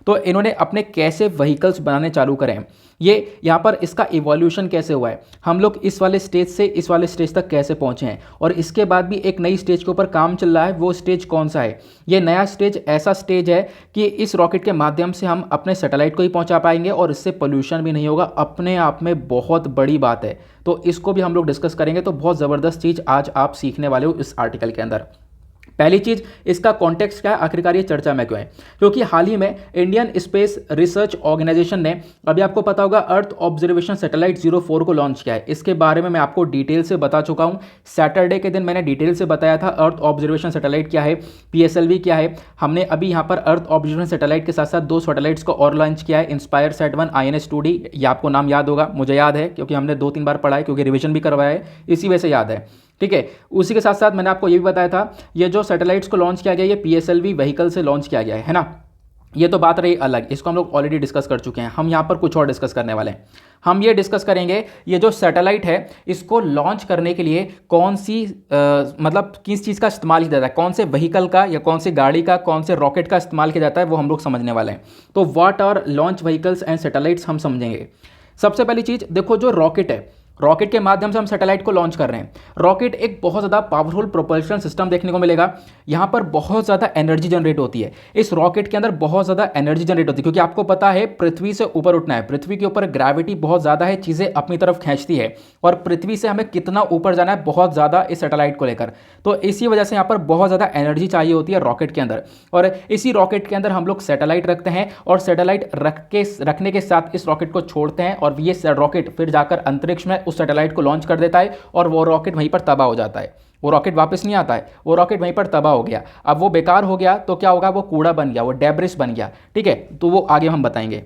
तो इन्होंने अपने कैसे व्हीकल्स बनाने चालू करें, ये यहाँ पर इसका इवोल्यूशन कैसे हुआ है, हम लोग इस वाले स्टेज से इस वाले स्टेज तक कैसे पहुँचे हैं, और इसके बाद भी एक नई स्टेज के ऊपर काम चल रहा है। वो स्टेज कौन सा है? ये नया स्टेज ऐसा स्टेज है कि इस रॉकेट के माध्यम से हम अपने सैटेलाइट को ही पहुँचा पाएंगे और इससे पोल्यूशन भी नहीं होगा। अपने आप में बहुत बड़ी बात है, तो इसको भी हम लोग डिस्कस करेंगे। तो बहुत ज़बरदस्त चीज़ आज आप सीखने वाले हो इस आर्टिकल के अंदर। पहली चीज, इसका कॉन्टेक्स्ट क्या है, आखिरकार ये चर्चा में क्यों है? क्योंकि हाल ही में इंडियन स्पेस रिसर्च ऑर्गेनाइजेशन ने, अभी आपको पता होगा, अर्थ ऑब्जर्वेशन सैटेलाइट 04 को लॉन्च किया है। इसके बारे में मैं आपको डिटेल से बता चुका हूं। सैटरडे के दिन मैंने डिटेल से बताया था अर्थ ऑब्जर्वेशन सैटेलाइट क्या है, PSLV क्या है। हमने अभी यहाँ पर अर्थ ऑब्जर्वेशन सैटेलाइट के साथ साथ 2 सैटेलाइट्स को और लॉन्च किया है, इंस्पायर सैट 1, INS-2D। ये आपको नाम याद होगा, मुझे याद है क्योंकि हमने 2-3 बार पढ़ा है, क्योंकि रिविजन भी करवाया है, इसी वजह से याद है। ठीक है, उसी के साथ साथ मैंने आपको ये भी बताया था, ये जो सैटेलाइट्स को लॉन्च किया गया, ये PSLV व्हीकल से लॉन्च किया गया है ना। ये तो बात रही अलग, इसको हम लोग ऑलरेडी डिस्कस कर चुके हैं। हम यहाँ पर कुछ और डिस्कस करने वाले हैं। हम ये डिस्कस करेंगे, ये जो सैटेलाइट है इसको लॉन्च करने के लिए कौन सी मतलब किस चीज़ का इस्तेमाल किया जाता है, कौन से व्हीकल का या कौन सी गाड़ी का, कौन से रॉकेट का इस्तेमाल किया जाता है, वो हम लोग समझने वाले हैं। तो what are launch vehicles and satellites हम समझेंगे। सबसे पहली चीज़ देखो, जो रॉकेट है, रॉकेट के माध्यम से हम सैटेलाइट को लॉन्च कर रहे हैं। रॉकेट एक बहुत ज़्यादा पावरफुल प्रोपल्शन सिस्टम देखने को मिलेगा। यहाँ पर बहुत ज़्यादा एनर्जी जनरेट होती है, इस रॉकेट के अंदर बहुत ज़्यादा एनर्जी जनरेट होती है, क्योंकि आपको पता है पृथ्वी से ऊपर उठना है, पृथ्वी के ऊपर ग्रेविटी बहुत ज़्यादा है, चीज़ें अपनी तरफ खींचती है, और पृथ्वी से हमें कितना ऊपर जाना है बहुत ज़्यादा इस सैटेलाइट को लेकर। तो इसी वजह से यहाँ पर बहुत ज़्यादा एनर्जी चाहिए होती है रॉकेट के अंदर, और इसी रॉकेट के अंदर हम लोग सैटेलाइट रखते हैं, और सैटेलाइट रखने के साथ इस रॉकेट को छोड़ते हैं, और ये रॉकेट फिर जाकर अंतरिक्ष में उस सैटेलाइट को लॉन्च कर देता है, और वो रॉकेट वहीं पर तबाह हो जाता है। वो रॉकेट वापस नहीं आता है, वो रॉकेट वहीं पर तबाह हो गया। अब वो बेकार हो गया तो क्या होगा, वो कूड़ा बन गया, वो डेब्रिस बन गया। ठीक है, तो वो आगे हम बताएंगे।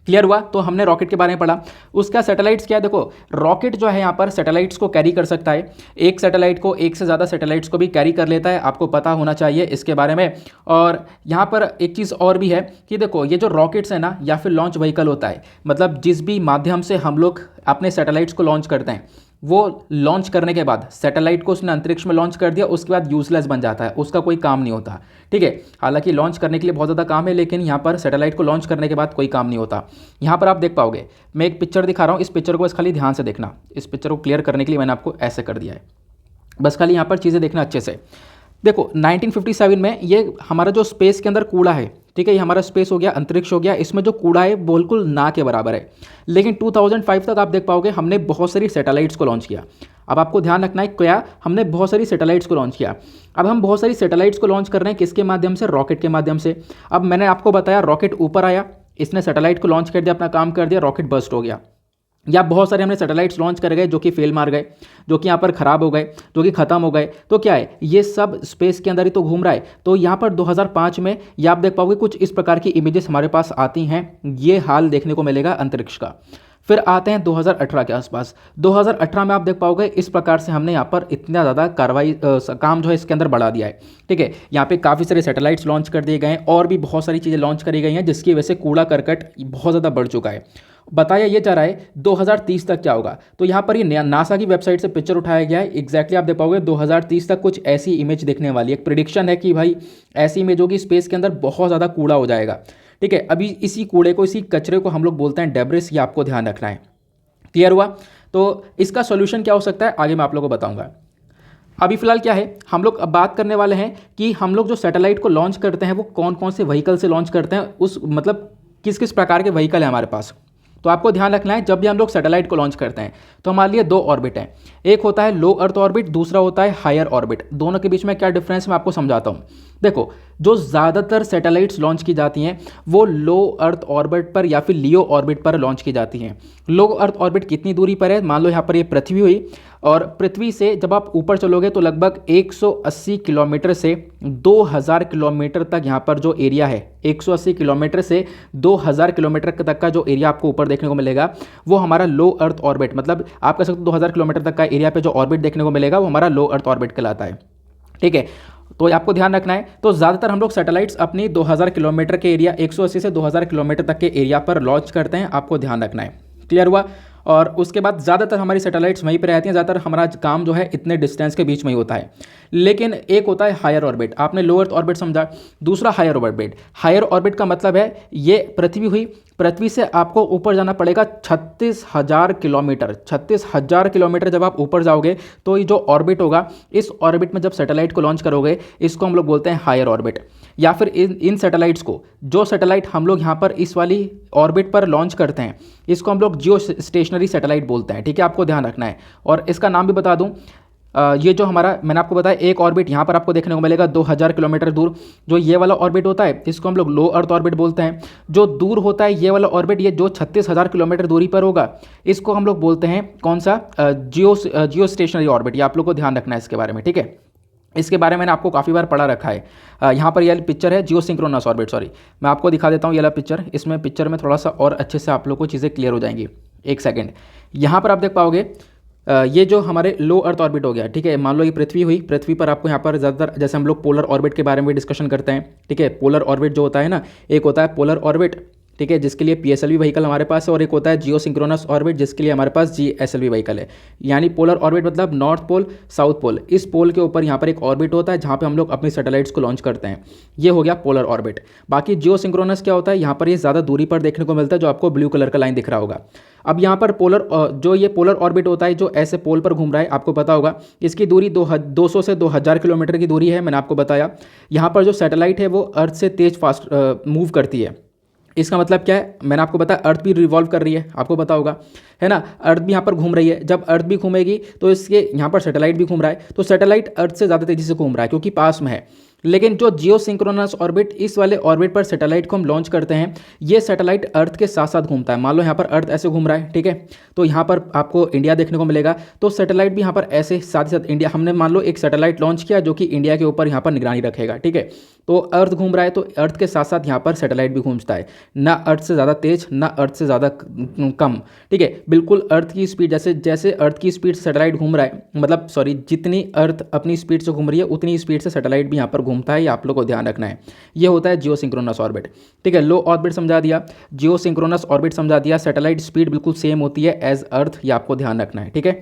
क्लियर हुआ? तो हमने रॉकेट के बारे में पढ़ा। उसका सैटेलाइट्स क्या है, देखो रॉकेट जो है यहाँ पर सैटेलाइट्स को कैरी कर सकता है। एक सैटेलाइट को, एक से ज़्यादा सैटेलाइट्स को भी कैरी कर लेता है, आपको पता होना चाहिए इसके बारे में। और यहाँ पर एक चीज़ और भी है कि देखो, ये जो रॉकेट्स है ना, या फिर लॉन्च व्हीकल होता है, मतलब जिस भी माध्यम से हम लोग अपने सैटेलाइट्स को लॉन्च करते हैं, वो लॉन्च करने के बाद सैटेलाइट को उसने अंतरिक्ष में लॉन्च कर दिया, उसके बाद यूजलेस बन जाता है, उसका कोई काम नहीं होता। ठीक है, हालांकि लॉन्च करने के लिए बहुत ज़्यादा काम है, लेकिन यहाँ पर सैटेलाइट को लॉन्च करने के बाद कोई काम नहीं होता। यहाँ पर आप देख पाओगे, मैं एक पिक्चर दिखा रहा हूँ, इस पिक्चर को बस खाली ध्यान से देखना। इस पिक्चर को क्लियर करने के लिए मैंने आपको ऐसे कर दिया है, बस खाली यहाँ पर चीज़ें देखना अच्छे से। देखो 1957 में ये हमारा जो स्पेस के अंदर कूड़ा है, ठीक है, ये हमारा स्पेस हो गया, अंतरिक्ष हो गया, इसमें जो कूड़ा है बिल्कुल ना के बराबर है। लेकिन 2005 तक आप देख पाओगे हमने बहुत सारी सैटेलाइट्स को लॉन्च किया। अब आपको ध्यान रखना है क्या, हमने बहुत सारी सैटेलाइट्स को लॉन्च किया। अब हम बहुत सारी सैटेलाइट्स को लॉन्च कर रहे हैं किसके माध्यम से, रॉकेट के माध्यम से। अब मैंने आपको बताया रॉकेट ऊपर आया, इसने सैटेलाइट को लॉन्च कर दिया, अपना काम कर दिया, रॉकेट बर्स्ट हो गया। या बहुत सारे हमने सैटेलाइट्स लॉन्च कर गए जो कि फेल मार गए, जो कि यहाँ पर ख़राब हो गए, जो कि ख़त्म हो गए। तो क्या है, ये सब स्पेस के अंदर ही तो घूम रहा है। तो यहाँ पर 2005 में ये आप देख पाओगे कुछ इस प्रकार की इमेजेस हमारे पास आती हैं, ये हाल देखने को मिलेगा अंतरिक्ष का। फिर आते हैं 2018 के आसपास। 2018 में आप देख पाओगे इस प्रकार से हमने यहाँ पर इतना ज़्यादा कार्रवाई काम जो है इसके अंदर बढ़ा दिया है। ठीक है, यहाँ पे काफ़ी सारे सैटेलाइट्स लॉन्च कर दिए गए हैं और भी बहुत सारी चीज़ें लॉन्च करी गई हैं, जिसकी वजह से कूड़ा करकट बहुत ज़्यादा बढ़ चुका है। बताया ये जा रहा है 2030 तक क्या होगा। तो यहाँ पर ये नासा की वेबसाइट से पिक्चर उठाया गया है। एग्जैक्टली आप देख पाओगे 2030 तक कुछ ऐसी इमेज दिखने वाली है। एक प्रिडिक्शन है कि भाई ऐसी इमेज होगी, स्पेस के अंदर बहुत ज़्यादा कूड़ा हो जाएगा। ठीक है, अभी इसी कूड़े को, इसी कचरे को हम लोग बोलते हैं डेब्रिस, ये आपको ध्यान रखना है। क्लियर हुआ? तो इसका सोल्यूशन क्या हो सकता है आगे मैं आप लोगों को बताऊंगा। अभी फिलहाल क्या है, हम लोग अब बात करने वाले हैं कि हम लोग जो सैटेलाइट को लॉन्च करते हैं वो कौन कौन से व्हीकल से लॉन्च करते हैं, उस मतलब किस किस प्रकार के व्हीकल है हमारे पास। तो आपको ध्यान रखना है, जब भी हम लोग सैटेलाइट को लॉन्च करते हैं तो हमारे लिए दो ऑर्बिट हैं। एक होता है लो अर्थ ऑर्बिट, दूसरा होता है हायर ऑर्बिट। दोनों के बीच में क्या डिफरेंस मैं आपको समझाता हूँ। देखो, जो ज़्यादातर सैटेलाइट्स लॉन्च की जाती हैं वो लो अर्थ ऑर्बिट पर या फिर लियो ऑर्बिट पर लॉन्च की जाती हैं। लो अर्थ ऑर्बिट कितनी दूरी पर है, मान लो यहाँ पर ये पृथ्वी हुई, और पृथ्वी से जब आप ऊपर चलोगे तो लगभग 180 किलोमीटर से 2000 किलोमीटर तक यहाँ पर जो एरिया है, 180 किलोमीटर से 2000 किलोमीटर तक का जो एरिया आपको ऊपर देखने को मिलेगा वो हमारा लो अर्थ ऑर्बिट, मतलब आप कह सकते हो 2000 किलोमीटर तक का एरिया पे जो ऑर्बिट देखने को मिलेगा वो हमारा लो अर्थ ऑर्बिट कहलाता है। ठीक है, तो आपको ध्यान रखना है। तो ज़्यादातर हम लोग सैटेलाइट्स अपनी 2000 किलोमीटर के एरिया, 180 से 2000 किलोमीटर तक के एरिया पर लॉन्च करते हैं, आपको ध्यान रखना है। क्लियर हुआ? और उसके बाद ज़्यादातर हमारी सैटेलाइट्स वहीं पर रहती हैं, ज़्यादातर हमारा काम जो है इतने डिस्टेंस के बीच में ही होता है। लेकिन एक होता है हायर ऑर्बिट, आपने लो अर्थ ऑर्बिट समझा, दूसरा हायर ऑर्बिट। हायर ऑर्बिट का मतलब है ये पृथ्वी हुई, पृथ्वी से आपको ऊपर जाना पड़ेगा 36,000 किलोमीटर। 36,000 किलोमीटर जब आप ऊपर जाओगे तो ये जो ऑर्बिट होगा, इस ऑर्बिट में जब सैटेलाइट को लॉन्च करोगे इसको हम लोग बोलते हैं हायर ऑर्बिट। या फिर इन सैटेलाइट्स को, जो सैटेलाइट हम लोग यहाँ पर इस वाली ऑर्बिट पर लॉन्च करते हैं, इसको हम लोग जियो स्टेशनरी सैटेलाइट बोलते हैं। ठीक है, आपको ध्यान रखना है। और इसका नाम भी बता दूं, ये जो हमारा मैंने आपको बताया एक ऑर्बिट यहाँ पर आपको देखने को मिलेगा 2000 किलोमीटर दूर, जो ये वाला ऑर्बिट होता है इसको हम लोग लो अर्थ ऑर्बिट बोलते हैं। जो दूर होता है ये वाला ऑर्बिट, ये जो 36,000 किलोमीटर दूरी पर होगा, इसको हम लोग बोलते हैं कौन सा, जियो स्टेशनरी ऑर्बिट। ये आप लोग को ध्यान रखना है इसके बारे में। ठीक है, इसके बारे में मैंने आपको काफ़ी बार पढ़ा रखा है। यहाँ पर यह पिक्चर है जियो सिंक्रोनस ऑर्बिट, सॉरी मैं आपको दिखा देता हूँ ये वाला पिक्चर। इसमें पिक्चर में थोड़ा सा और अच्छे से आप लोग को चीज़ें क्लियर हो जाएंगी। एक सेकेंड, यहाँ पर आप देख पाओगे ये जो हमारे लो अर्थ ऑर्बिट हो गया। ठीक है, मान लो ये पृथ्वी हुई, पृथ्वी पर आपको यहाँ पर ज़्यादातर जैसे हम लोग पोलर ऑर्बिट के बारे में डिस्कशन करते हैं। ठीक है, पोलर ऑर्बिट जो होता है ना, एक होता है पोलर ऑर्बिट, ठीक है, जिसके लिए PSLV व्हीकल हमारे पास है, और एक होता है जियो सिंक्रोनस ऑर्बिट जिसके लिए हमारे पास GSLV व्हीकल है। यानी पोलर ऑर्बिट मतलब नॉर्थ पोल साउथ पोल, इस पोल के ऊपर यहाँ पर एक ऑर्बिट होता है जहाँ पे हम लोग अपनी सैटेलाइट्स को लॉन्च करते हैं। ये हो गया पोलर ऑर्बिट। बाकी जियो सिंक्रोनस क्या होता है, यहाँ पर ये ज़्यादा दूरी पर देखने को मिलता है, जो आपको ब्लू कलर का लाइन दिख रहा होगा। अब यहाँ पर पोलर जो ये पोलर ऑर्बिट होता है जो ऐसे पोल पर घूम रहा है, आपको पता होगा इसकी दूरी 200 से 2000 किलोमीटर की दूरी है। मैंने आपको बताया यहाँ पर जो सैटेलाइट है वो अर्थ से तेज फास्ट मूव करती है। इसका मतलब क्या है, मैंने आपको बताया अर्थ भी रिवॉल्व कर रही है, आपको पता होगा है ना, अर्थ भी यहाँ पर घूम रही है। जब अर्थ भी घूमेगी तो इसके यहाँ पर सैटेलाइट भी घूम रहा है, तो सैटेलाइट अर्थ से ज़्यादा तेज़ी से घूम रहा है क्योंकि पास में है। लेकिन जो जियो सिंक्रोनस ऑर्बिट, इस वाले ऑर्बिट पर सैटेलाइट को हम लॉन्च करते हैं, ये सैटेलाइट अर्थ के साथ साथ घूमता है। मान लो यहाँ पर अर्थ ऐसे घूम रहा है, ठीक है, तो यहाँ पर आपको इंडिया देखने को मिलेगा, तो सैटेलाइट भी यहाँ पर ऐसे साथ ही साथ इंडिया, हमने मान लो एक सैटेलाइट लॉन्च किया जो कि इंडिया के ऊपर यहाँ पर निगरानी रखेगा। ठीक है, तो अर्थ घूम रहा है तो अर्थ के साथ साथ यहाँ पर सैटेलाइट भी घूमता है, ना अर्थ से ज़्यादा तेज ना अर्थ से ज़्यादा कम। ठीक है, बिल्कुल अर्थ की स्पीड, जैसे जैसे अर्थ की स्पीड से सैटेलाइट घूम रहा है, मतलब सॉरी जितनी अर्थ अपनी स्पीड से घूम रही है उतनी स्पीड से सैटेलाइट भी यहाँ पर घूमता है। ये आप लोग को ध्यान रखना है। ये होता है जियो सिंक्रोनस ऑर्बिट। ठीक है, लो ऑर्बिट समझा दिया, जियो सिंक्रोनस ऑर्बिट समझा दिया, सैटेलाइट स्पीड बिल्कुल सेम होती है एज अर्थ, ये आपको ध्यान रखना है। ठीक है,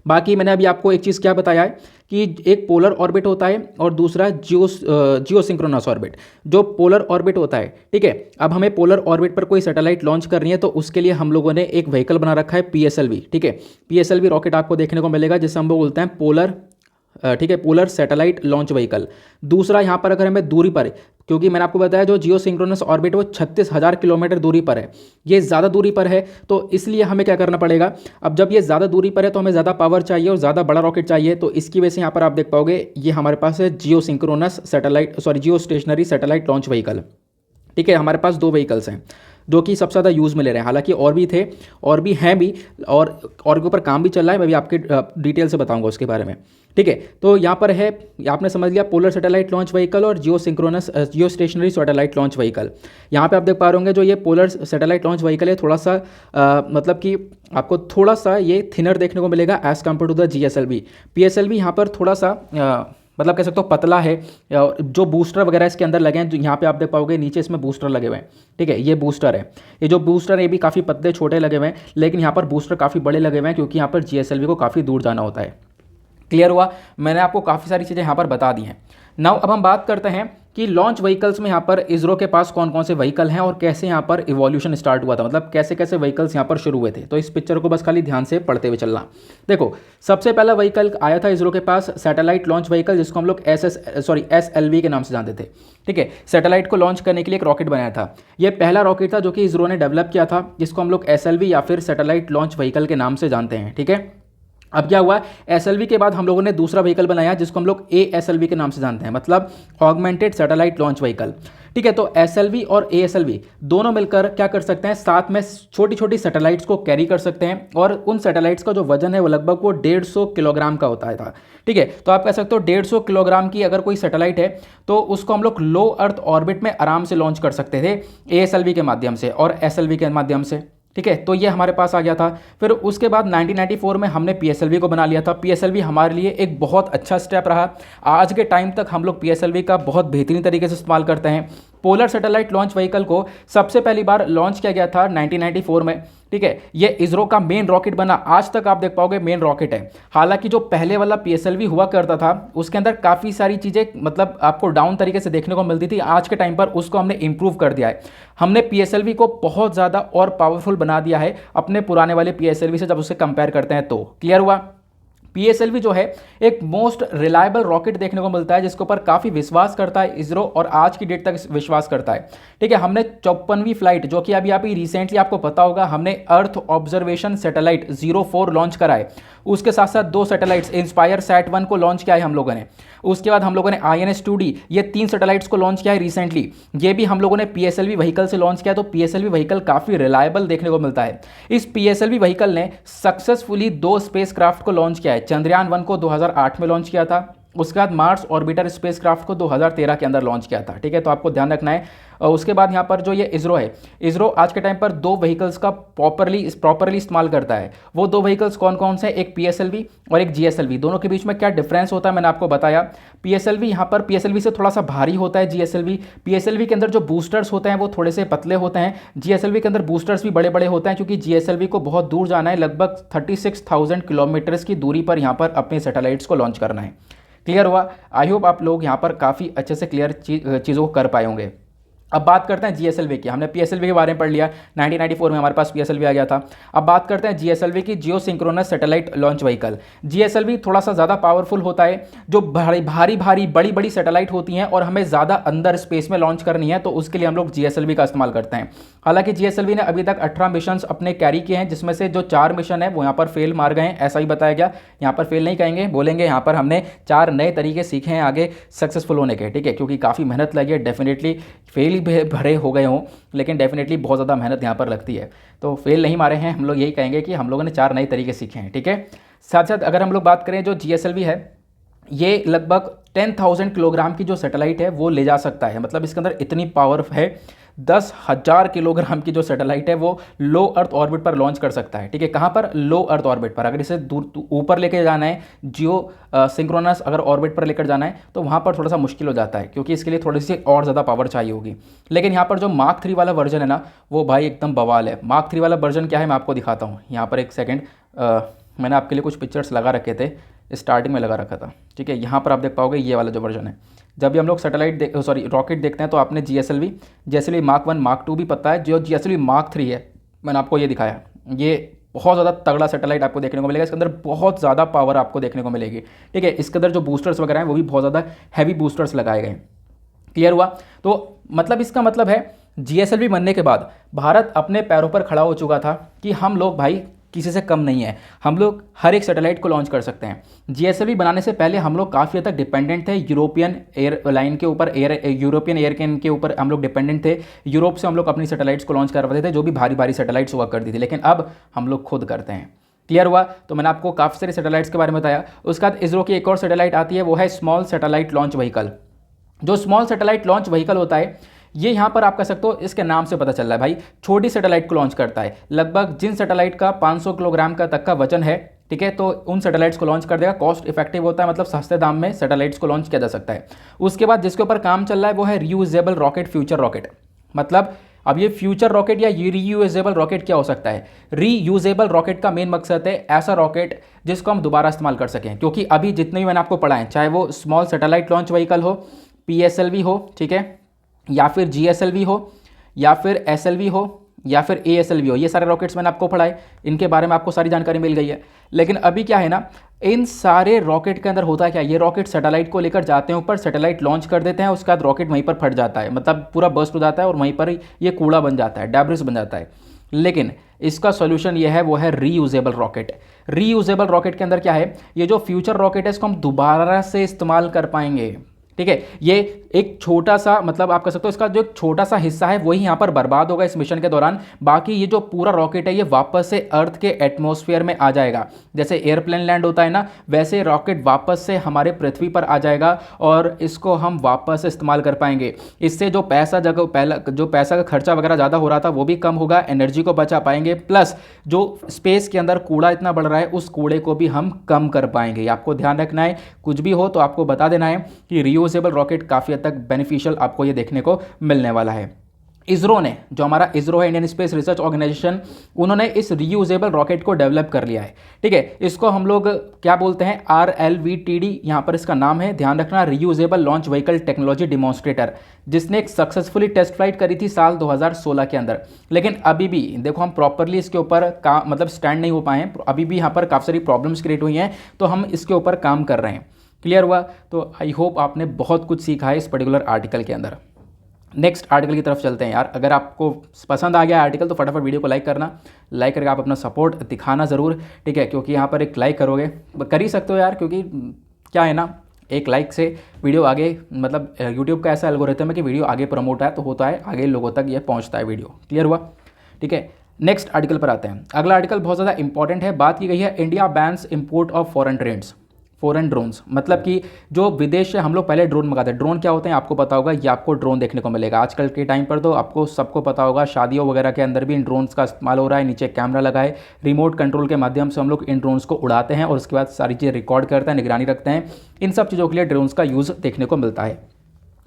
बाकी मैंने अभी आपको एक चीज़ क्या बताया है कि एक पोलर ऑर्बिट होता है और दूसरा जियोसिंक्रोनस ऑर्बिट। जो पोलर ऑर्बिट होता है, ठीक है, अब हमें पोलर ऑर्बिट पर कोई सैटेलाइट लॉन्च करनी है तो उसके लिए हम लोगों ने एक व्हीकल बना रखा है पीएसएलवी, ठीक है। पीएसएलवी रॉकेट आपको देखने को मिलेगा जिसे हम लोग बोलते हैं पोलर, ठीक है, पोलर सैटेलाइट लॉन्च व्हीकल। दूसरा यहाँ पर अगर हमें दूरी पर, क्योंकि मैंने आपको बताया जो जियो सिंक्रोनस ऑर्बिट वो 36,000 किलोमीटर दूरी पर है, ये ज़्यादा दूरी पर है, तो इसलिए हमें क्या करना पड़ेगा, अब जब ये ज़्यादा दूरी पर है तो हमें ज़्यादा पावर चाहिए और ज़्यादा बड़ा रॉकेट चाहिए, तो इसकी वजह से यहाँ पर आप देख पाओगे ये हमारे पास है geosynchronous satellite, sorry geostationary satellite launch vehicle, ठीक है। हमारे पास दो व्हीकल्स हैं जो कि सबसे ज़्यादा यूज़ में ले रहे हैं, हालांकि और भी थे और भी हैं भी, और के ऊपर काम भी चल रहा है, मैं भी आपके डिटेल से बताऊंगा उसके बारे में, ठीक है। तो यहाँ पर है, आपने समझ लिया पोलर सैटेलाइट लॉन्च व्हीकल और geosynchronous geostationary satellite launch vehicle. यहाँ पे आप देख पा रहे होंगे जो ये पोलर सैटेलाइट लॉन्च व्हीकल है थोड़ा सा मतलब कि आपको थोड़ा सा ये थिनर देखने को मिलेगा as compare to the GSLV. PSLV यहाँ पर थोड़ा सा मतलब कह सकते हो पतला है, जो बूस्टर वगैरह इसके अंदर लगे हैं, जो यहाँ पे आप देख पाओगे नीचे इसमें बूस्टर लगे हुए हैं, ठीक है, ये बूस्टर है, ये जो बूस्टर है ये भी काफ़ी पतले छोटे लगे हुए हैं, लेकिन यहाँ पर बूस्टर काफ़ी बड़े लगे हुए हैं क्योंकि यहाँ पर जीएसएलवी को काफ़ी दूर जाना होता है। क्लियर हुआ, मैंने आपको काफ़ी सारी चीज़ें यहाँ पर बता दी हैं। नाउ अब हम बात करते हैं कि लॉन्च व्हीकल्स में यहाँ पर इसरो के पास कौन कौन से व्हीकल हैं और कैसे यहाँ पर इवोल्यूशन स्टार्ट हुआ था, मतलब कैसे कैसे व्हीकल्स यहाँ पर शुरू हुए थे। तो इस पिक्चर को बस खाली ध्यान से पढ़ते हुए चलना। देखो, सबसे पहला व्हीकल आया था इसरो के पास सैटेलाइट लॉन्च व्हीकल, जिसको हम लोग SLV के नाम से जानते थे, ठीक है। सैटेलाइट को लॉन्च करने के लिए एक रॉकेट बनाया था, ये पहला रॉकेट था जो कि इसरो ने डेवलप किया था, जिसको हम लोग SLV या फिर सैटेलाइट लॉन्च व्हीकल के नाम से जानते हैं, ठीक है। अब क्या हुआ, एसएलवी के बाद हम लोगों ने दूसरा व्हीकल बनाया जिसको हम लोग ASLV के नाम से जानते हैं, मतलब ऑगमेंटेड सैटेलाइट लॉन्च व्हीकल, ठीक है। तो एसएलवी और ASLV दोनों मिलकर क्या कर सकते हैं, साथ में छोटी छोटी सैटेलाइट्स को कैरी कर सकते हैं, और उन सैटेलाइट्स का जो वजन है वो लगभग वो 150 किलोग्राम का होता था, ठीक है। तो आप कह सकते हो 150 किलोग्राम की अगर कोई सैटेलाइट है तो उसको हम लोग लो अर्थ ऑर्बिट में आराम से लॉन्च कर सकते थे ASLV के माध्यम से और SLV के माध्यम से, ठीक है। तो ये हमारे पास आ गया था। फिर उसके बाद 1994 में हमने PSLV को बना लिया था। PSLV हमारे लिए एक बहुत अच्छा स्टेप रहा, आज के टाइम तक हम लोग PSLV का बहुत बेहतरीन तरीके से इस्तेमाल करते हैं। पोलर सैटेलाइट लॉन्च व्हीकल को सबसे पहली बार लॉन्च किया गया था 1994 में, ठीक है। ये इसरो का मेन रॉकेट बना, आज तक आप देख पाओगे मेन रॉकेट है। हालांकि जो पहले वाला PSLV हुआ करता था उसके अंदर काफ़ी सारी चीज़ें मतलब आपको डाउन तरीके से देखने को मिलती थी, आज के टाइम पर उसको हमने इंप्रूव कर दिया है। हमने PSLV को बहुत ज़्यादा और पावरफुल बना दिया है अपने पुराने वाले PSLV से जब उससे कंपेयर करते हैं तो। क्लियर हुआ, PSLV जो है एक मोस्ट रिलायबल रॉकेट देखने को मिलता है जिसके ऊपर काफ़ी विश्वास करता है इसरो और आज की डेट तक विश्वास करता है, ठीक है। हमने 54वीं फ्लाइट जो कि अभी रिसेंटली आपको पता होगा हमने अर्थ ऑब्जर्वेशन सैटेलाइट 04 लॉन्च करा है, उसके साथ साथ दो सैटेलाइट्स इंस्पायर सैट 1 को लॉन्च किया है हम लोगों ने, उसके बाद हम लोगों ने INS-2D ये 3 सैटेलाइट्स को लॉन्च किया है रिसेंटली, ये भी हम लोगों ने PSLV व्हीकल से लॉन्च किया। तो PSLV व्हीकल काफ़ी रिलायबल देखने को मिलता है। इस PSLV व्हीकल ने सक्सेसफुली 2 स्पेसक्राफ्ट को लॉन्च किया है, चंद्रयान 1 को 2008 में लॉन्च किया था, उसके बाद मार्स ऑर्बिटर स्पेसक्राफ्ट को 2013 के अंदर लॉन्च किया था, ठीक है। तो आपको ध्यान रखना है। और उसके बाद यहाँ पर जो ये इसरो है, इसरो आज के टाइम पर 2 व्हीकल्स का प्रॉपरली इस्तेमाल करता है। वो 2 व्हीकल्स कौन कौन से, एक PSLV और एक GSLV। दोनों के बीच में क्या डिफरेंस होता है मैंने आपको बताया। PSLV यहाँ पर PSLV से थोड़ा सा भारी होता है GSLV। PSLV के अंदर जो बूस्टर्स होते हैं वो थोड़े से पतले होते हैं, GSLV के अंदर बूस्टर्स भी बड़े बड़े होते हैं, क्योंकि GSLV को बहुत दूर जाना है, लगभग 36,000 किलोमीटर्स की दूरी पर यहाँ पर अपने सैटेलाइट्स को लॉन्च करना है। क्लियर हुआ, आई होप आप लोग यहाँ पर काफ़ी अच्छे से क्लियर चीज़ों को कर पाए होंगे। अब बात करते हैं GSLV की। हमने PSLV के बारे में पढ़ लिया, 1994 में हमारे पास PSLV आ गया था। अब बात करते हैं GSLV की, geosynchronous satellite launch vehicle. GSLV थोड़ा सा ज़्यादा पावरफुल होता है, जो भारी बड़ी बड़ी सैटेलाइट होती हैं और हमें ज़्यादा अंदर स्पेस में लॉन्च करनी है तो उसके लिए हम लोग GSLV का इस्तेमाल करते हैं। हालांकि GSLV ने अभी तक 18 मिशन अपने कैरी किए हैं, जिसमें से जो 4 मिशन है वो यहाँ पर फेल मार गए हैं, ऐसा ही बताया गया। यहाँ पर फेल नहीं कहेंगे, बोलेंगे यहाँ पर हमने 4 नए तरीके सीखे हैं आगे सक्सेसफुल होने के, ठीक है। क्योंकि काफ़ी मेहनत लगी है, डेफिनेटली फेल भरे हो गए हों, लेकिन डेफिनेटली बहुत ज़्यादा मेहनत यहाँ पर लगती है, तो फेल नहीं मारे हैं। हम लोग यही कहेंगे कि हम लोगों ने 4 नए तरीके सीखे हैं, ठीक है। साथ साथ अगर हम लोग बात करें जो GSLV है, ये लगभग 10,000 किलोग्राम की जो सैटेलाइट है वो ले जा सकता है, मतलब इसके अंदर इतनी पावर है। 10,000 किलोग्राम की जो सैटेलाइट है वो लो अर्थ ऑर्बिट पर लॉन्च कर सकता है, ठीक है। कहाँ पर, लो अर्थ ऑर्बिट पर। अगर इसे दूर ऊपर लेकर जाना है, जियो सिंक्रोनस अगर ऑर्बिट पर लेकर जाना है तो वहाँ पर थोड़ा सा मुश्किल हो जाता है, क्योंकि इसके लिए थोड़ी सी और ज़्यादा पावर चाहिए होगी। लेकिन यहाँ पर जो मार्क 3 वाला वर्जन है ना, वो भाई एकदम बवाल है। मार्क 3 वाला वर्जन क्या है मैं आपको दिखाता हूँ यहाँ पर, एक सेकेंड मैंने आपके लिए कुछ पिक्चर्स लगा रखे थे, स्टार्टिंग में लगा रखा था, ठीक है। यहाँ पर आप देख पाओगे ये वाला जो वर्जन है। जब भी हम लोग सैटेलाइट रॉकेट देखते हैं तो आपने GSLV मार्क 1 मार्क 2 भी पता है। जो GSLV मार्क 3 है, मैंने आपको ये दिखाया, ये बहुत ज़्यादा तगड़ा सैटेलाइट आपको देखने को मिलेगा। इसके अंदर बहुत ज़्यादा पावर आपको देखने को मिलेगी, ठीक है। इसके अंदर जो बूस्टर्स वगैरह हैं वो भी बहुत ज़्यादा हैवी बूस्टर्स लगाए गए। क्लियर हुआ? तो मतलब इसका मतलब है GSLV बनने के बाद भारत अपने पैरों पर खड़ा हो चुका था कि हम लोग भाई किसी से कम नहीं है, हम लोग हर एक सैटेलाइट को लॉन्च कर सकते हैं। GSLV बनाने से पहले हम लोग काफ़ी हद तक डिपेंडेंट थे यूरोपियन एयरलाइन के ऊपर, यूरोपियन एयरलाइन के ऊपर हम लोग डिपेंडेंट थे। यूरोप से हम लोग अपनी सैटेलाइट्स को लॉन्च करवाते थे, जो भी भारी भारी सैटेलाइट्स हुआ करती थी, लेकिन अब हम लोग खुद करते हैं। क्लियर हुआ? तो मैंने आपको काफ़ी सारे सैटेलाइट्स के बारे में बताया। उसके बाद इसरो की एक और सैटेलाइट आती है, वो है स्मॉल सैटेलाइट लॉन्च व्हीकल। जो स्मॉल सैटेलाइट लॉन्च व्हीकल होता है, ये यहाँ पर आप कह सकते हो, इसके नाम से पता चल रहा है भाई, छोटी सैटेलाइट को लॉन्च करता है। लगभग जिन सैटेलाइट का 500 किलोग्राम का तक का वजन है, ठीक है, तो उन सैटेलाइट्स को लॉन्च कर देगा। कॉस्ट इफेक्टिव होता है, मतलब सस्ते दाम में सैटेलाइट्स को लॉन्च किया जा सकता है। उसके बाद जिसके ऊपर काम चल रहा है वो है रीयूजेबल रॉकेट, फ्यूचर रॉकेट। मतलब अब ये फ्यूचर रॉकेट या रीयूजेबल रॉकेट क्या हो सकता है? रीयूजेबल रॉकेट का मेन मकसद है ऐसा रॉकेट जिसको हम दोबारा इस्तेमाल कर सकें, क्योंकि अभी जितने भी मैंने आपको पढ़ाए, चाहे वो स्मॉल सैटेलाइट लॉन्च व्हीकल हो, PSLV हो, ठीक है, या फिर GSLV हो, या फिर SLV हो, या फिर ASLV हो, ये सारे रॉकेट्स मैंने आपको पढ़ाए, इनके बारे में आपको सारी जानकारी मिल गई है। लेकिन अभी क्या है ना, इन सारे रॉकेट के अंदर होता है क्या, ये रॉकेट सैटेलाइट को लेकर जाते हैं ऊपर, सैटेलाइट लॉन्च कर देते हैं, उसके बाद रॉकेट वहीं पर फट जाता है, मतलब पूरा बर्स्ट हो जाता है और वहीं पर ये कूड़ा बन जाता है, डैब्रिस बन जाता है। लेकिन इसका सॉल्यूशन ये है, वो है रीयूजेबल रॉकेट। रीयूजेबल रॉकेट के अंदर क्या है, ये जो फ्यूचर रॉकेट है इसको हम दोबारा से इस्तेमाल कर पाएंगे, ठीक है। ये एक छोटा सा, मतलब आप कह सकते हो इसका जो एक छोटा सा हिस्सा है वही यहाँ पर बर्बाद होगा इस मिशन के दौरान। बाकी ये जो पूरा रॉकेट है ये वापस से अर्थ के एटमॉस्फेयर में आ जाएगा। जैसे एयरप्लेन लैंड होता है ना, वैसे रॉकेट वापस से हमारे पृथ्वी पर आ जाएगा और इसको हम वापस इस्तेमाल कर पाएंगे। इससे जो पैसा का खर्चा वगैरह ज़्यादा हो रहा था वो भी कम होगा, एनर्जी को बचा पाएंगे, प्लस जो स्पेस के अंदर कूड़ा इतना बढ़ रहा है उस कूड़े को भी हम कम कर पाएंगे। आपको ध्यान रखना है, कुछ भी हो तो आपको बता देना है कि रीयूजेबल रॉकेट काफ़ी तक बेनिफिशियल आपको ये देखने को मिलने वाला है। इसरो ने, जो हमारा इसरो है, इंडियन स्पेस रिसर्च ऑर्गेनाइजेशन, उन्होंने इस रीयूजेबल रॉकेट को डेवलप कर लिया है, ठीक है। इसको हम लोग क्या बोलते हैं, RLVTD यहाँ पर इसका नाम है, ध्यान रखना, reusable launch vehicle technology demonstrator, जिसने एक सक्सेसफुली टेस्ट फ्लाइट करी थी साल 2016 के अंदर। लेकिन अभी भी देखो हम प्रॉपरली इसके ऊपर काम मतलब स्टैंड नहीं हो पाए हैं, अभी भी यहाँ पर काफ़ी सारी प्रॉब्लम्स क्रिएट हुई हैं, तो हम इसके ऊपर काम कर रहे हैं। क्लियर हुआ? तो आई होप आपने बहुत कुछ सीखा है इस पर्टिकुलर आर्टिकल के अंदर। नेक्स्ट आर्टिकल की तरफ चलते हैं यार। अगर आपको पसंद आ गया आर्टिकल तो फटाफट वीडियो को लाइक करना, लाइक करके आप अपना सपोर्ट दिखाना ज़रूर, ठीक है, क्योंकि यहाँ पर एक लाइक करोगे, कर ही सकते हो यार, क्योंकि क्या है ना, एक लाइक से वीडियो आगे, मतलब यूट्यूब का ऐसा एल्गोरिथम है कि वीडियो आगे प्रमोट है तो होता है, आगे लोगों तक ये पहुँचता है वीडियो। क्लियर हुआ? ठीक है, नेक्स्ट आर्टिकल पर आते हैं। अगला आर्टिकल बहुत ज़्यादा इंपॉर्टेंट है, बात की गई है India bans import of foreign drones. मतलब कि जो विदेश से हम लोग पहले ड्रोन मंगाते हैं, ड्रोन क्या होते हैं आपको पता होगा, ये आपको ड्रोन देखने को मिलेगा आजकल के टाइम पर, तो आपको सबको पता होगा, शादियों वगैरह के अंदर भी इन ड्रोन्स का इस्तेमाल हो रहा है। नीचे कैमरा लगा है, रिमोट कंट्रोल के माध्यम से हम लोग इन ड्रोन्स को उड़ाते हैं और उसके बाद सारी चीज़ें रिकॉर्ड करते हैं, निगरानी रखते हैं। इन सब चीज़ों के लिए ड्रोन्स का यूज़ देखने को मिलता है,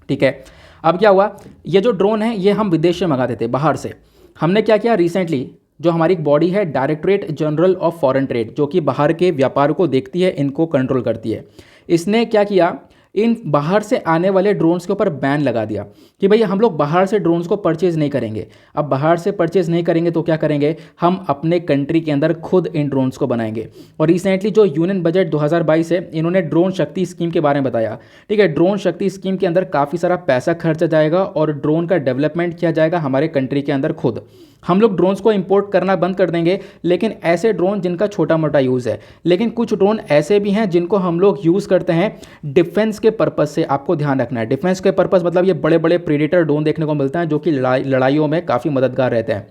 ठीक है। अब क्या हुआ, ये जो ड्रोन है ये हम विदेश से मंगाते थे, बाहर से। हमने क्या किया रिसेंटली, जो हमारी एक बॉडी है directorate General of foreign trade, जो कि बाहर के व्यापार को देखती है, इनको कंट्रोल करती है, इसने क्या किया, इन बाहर से आने वाले ड्रोन्स के ऊपर बैन लगा दिया कि भैया हम लोग बाहर से ड्रोन्स को परचेज़ नहीं करेंगे। अब बाहर से परचेज़ नहीं करेंगे तो क्या करेंगे, हम अपने कंट्री के अंदर खुद इन ड्रोन्स को बनाएंगे। और रिसेंटली जो यूनियन बजट 2022 है, इन्होंने ड्रोन शक्ति स्कीम के बारे में बताया, ठीक है। ड्रोन शक्ति स्कीम के अंदर काफ़ी सारा पैसा खर्चा जाएगा और ड्रोन का डेवलपमेंट किया जाएगा हमारे कंट्री के अंदर खुद। हम लोग ड्रोन्स को इंपोर्ट करना बंद कर देंगे, लेकिन ऐसे ड्रोन जिनका छोटा मोटा यूज़ है। लेकिन कुछ ड्रोन ऐसे भी हैं जिनको हम लोग यूज़ करते हैं डिफेंस के पर्पज़ से। आपको ध्यान रखना है, डिफेंस के पर्पज़ मतलब ये बड़े बड़े प्रीडेटर ड्रोन देखने को मिलता है जो कि लड़ाइयों में काफ़ी मददगार रहते हैं।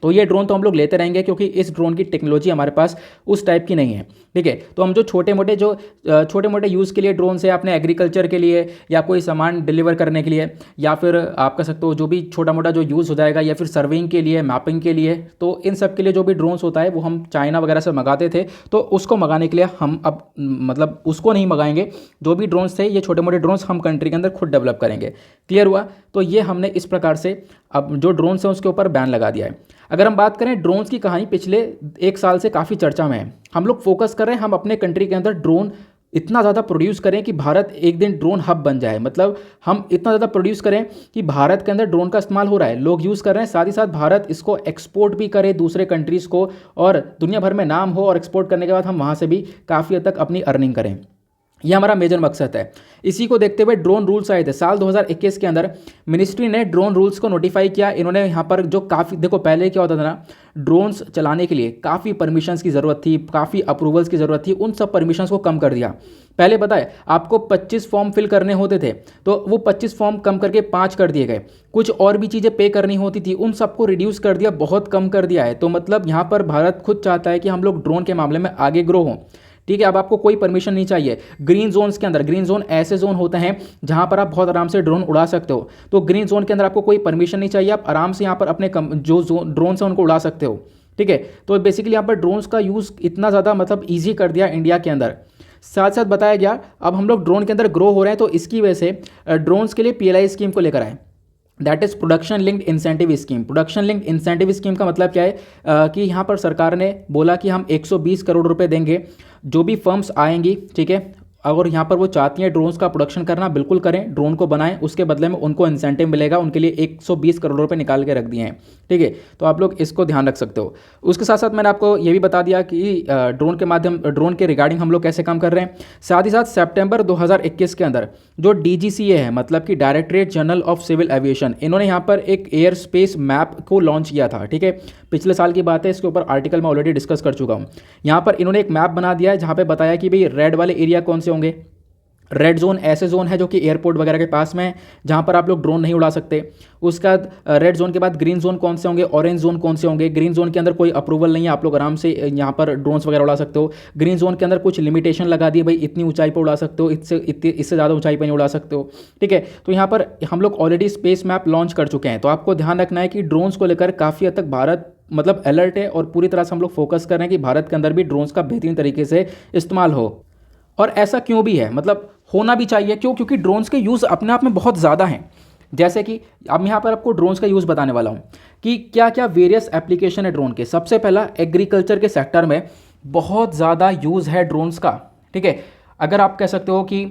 तो ये ड्रोन तो हम लोग लेते रहेंगे, क्योंकि इस ड्रोन की टेक्नोलॉजी हमारे पास उस टाइप की नहीं है, ठीक है। तो हम जो छोटे मोटे यूज़ के लिए ड्रोन से, अपने एग्रीकल्चर के लिए या कोई सामान डिलीवर करने के लिए, या फिर आप कह सकते हो जो भी छोटा मोटा जो यूज़ हो जाएगा, या फिर सर्विंग के लिए, मैपिंग के लिए, तो इन सब के लिए जो भी ड्रोन्स होता है वो हम चाइना वगैरह से मंगाते थे। तो उसको मंगाने के लिए हम अब मतलब उसको नहीं मंगाएंगे। जो भी ड्रोन्स थे ये छोटे मोटे ड्रोन्स हम कंट्री के अंदर खुद डेवलप करेंगे। क्लियर हुआ? तो ये हमने इस प्रकार से अब जो ड्रोन्स हैं उसके ऊपर बैन लगा दिया है। अगर हम बात करें ड्रोन्स की कहानी, पिछले 1 साल से काफ़ी चर्चा में है। हम लोग फोकस कर रहे हैं हम अपने कंट्री के अंदर ड्रोन इतना ज़्यादा प्रोड्यूस करें कि भारत एक दिन ड्रोन हब बन जाए। मतलब हम इतना ज़्यादा प्रोड्यूस करें कि भारत के अंदर ड्रोन का इस्तेमाल हो रहा है, लोग यूज़ कर रहे हैं, साथ ही साथ भारत इसको एक्सपोर्ट भी करे दूसरे कंट्रीज़ को, और दुनिया भर में नाम हो, और एक्सपोर्ट करने के बाद हम वहाँ से भी काफ़ी हद तक अपनी अर्निंग करें। ये हमारा मेजर मकसद है। इसी को देखते हुए ड्रोन रूल्स आए थे साल 2021 के अंदर। मिनिस्ट्री ने ड्रोन रूल्स को नोटिफाई किया। इन्होंने यहाँ पर जो काफ़ी, देखो पहले क्या होता था ना, ड्रोन्स चलाने के लिए काफ़ी परमिशंस की ज़रूरत थी, काफ़ी अप्रूवल्स की ज़रूरत थी, उन सब परमिशंस को कम कर दिया। पहले बताए आपको 25 फॉर्म फिल करने होते थे, तो वो 25 फॉर्म कम करके 5 कर दिए गए। कुछ और भी चीज़ें पे करनी होती थी, उन सबको रिड्यूस कर दिया, बहुत कम कर दिया है। तो मतलब यहाँ पर भारत खुद चाहता है कि हम लोग ड्रोन के मामले में आगे ग्रो हों। ठीक है, अब आपको कोई परमिशन नहीं चाहिए। ग्रीन जोन्स के अंदर, ग्रीन जोन ऐसे जोन होते हैं जहां पर आप बहुत आराम से ड्रोन उड़ा सकते हो, तो ग्रीन जोन के अंदर आपको कोई परमिशन नहीं चाहिए, आप आराम से यहाँ पर अपने जो ड्रोन है उनको उड़ा सकते हो। ठीक है, तो बेसिकली यहाँ पर ड्रोन्स का यूज़ इतना ज़्यादा मतलब ईजी कर दिया इंडिया के अंदर। साथ साथ बताया गया अब हम लोग ड्रोन के अंदर ग्रो हो रहे हैं, तो इसकी वजह से ड्रोन्स के लिए PLI स्कीम को लेकर आए, that is production linked incentive scheme. Production linked incentive scheme का मतलब क्या है कि यहाँ पर सरकार ने बोला कि हम 120 करोड़ रुपए देंगे, जो भी फर्म्स आएंगी, ठीक है, अगर यहाँ पर वो चाहती हैं ड्रोन्स का प्रोडक्शन करना, बिल्कुल करें, ड्रोन को बनाएं, उसके बदले में उनको इंसेंटिव मिलेगा। उनके लिए 120 करोड़ रुपए निकाल के रख दिए हैं। ठीक है, तो आप लोग इसको ध्यान रख सकते हो। उसके साथ साथ मैंने आपको ये भी बता दिया कि ड्रोन के रिगार्डिंग हम लोग कैसे काम कर रहे हैं। साथ ही साथ सितंबर 2021 के अंदर जो DGCA है, मतलब कि Directorate General of Civil Aviation, इन्होंने यहाँ पर एक एयर स्पेस मैप को लॉन्च किया था। ठीक है, पिछले साल की बात है, इसके ऊपर आर्टिकल मैं ऑलरेडी डिस्कस कर चुका हूँ। यहाँ पर इन्होंने एक मैप बना दिया है जहाँ पे बताया कि भाई रेड वाले एरिया कौन से होंगे। रेड जोन ऐसे जोन है जो कि एयरपोर्ट वगैरह के पास में है, जहाँ पर आप लोग ड्रोन नहीं उड़ा सकते। उसका रेड जोन के बाद ग्रीन जोन कौन से होंगे, ऑरेंज जोन कौन से होंगे। ग्रीन जोन के अंदर कोई अप्रूवल नहीं है, आप लोग आराम से यहाँ पर ड्रोन्स वगैरह उड़ा सकते हो। ग्रीन जोन के अंदर कुछ लिमिटेशन लगा दिए, भाई इतनी ऊंचाई पर उड़ा सकते हो, इससे ज़्यादा ऊंचाई पर नहीं उड़ा सकते हो। ठीक है, तो यहाँ पर हम लोग ऑलरेडी स्पेस मैप लॉन्च कर चुके हैं। तो आपको ध्यान रखना है कि ड्रोन्स को लेकर काफ़ी हद तक भारत मतलब अलर्ट है, और पूरी तरह से हम लोग फोकस कर रहे हैं कि भारत के अंदर भी ड्रोन्स का बेहतरीन तरीके से इस्तेमाल हो। और ऐसा क्यों भी है, मतलब होना भी चाहिए। क्यों? क्योंकि ड्रोन्स के यूज़ अपने आप में बहुत ज़्यादा हैं। जैसे कि अब यहाँ पर आपको ड्रोन्स का यूज़ बताने वाला हूँ कि क्या क्या वेरियस एप्लीकेशन है ड्रोन के। सबसे पहला, एग्रीकल्चर के सेक्टर में बहुत ज़्यादा यूज़ है ड्रोन्स का। ठीक है, अगर आप कह सकते हो कि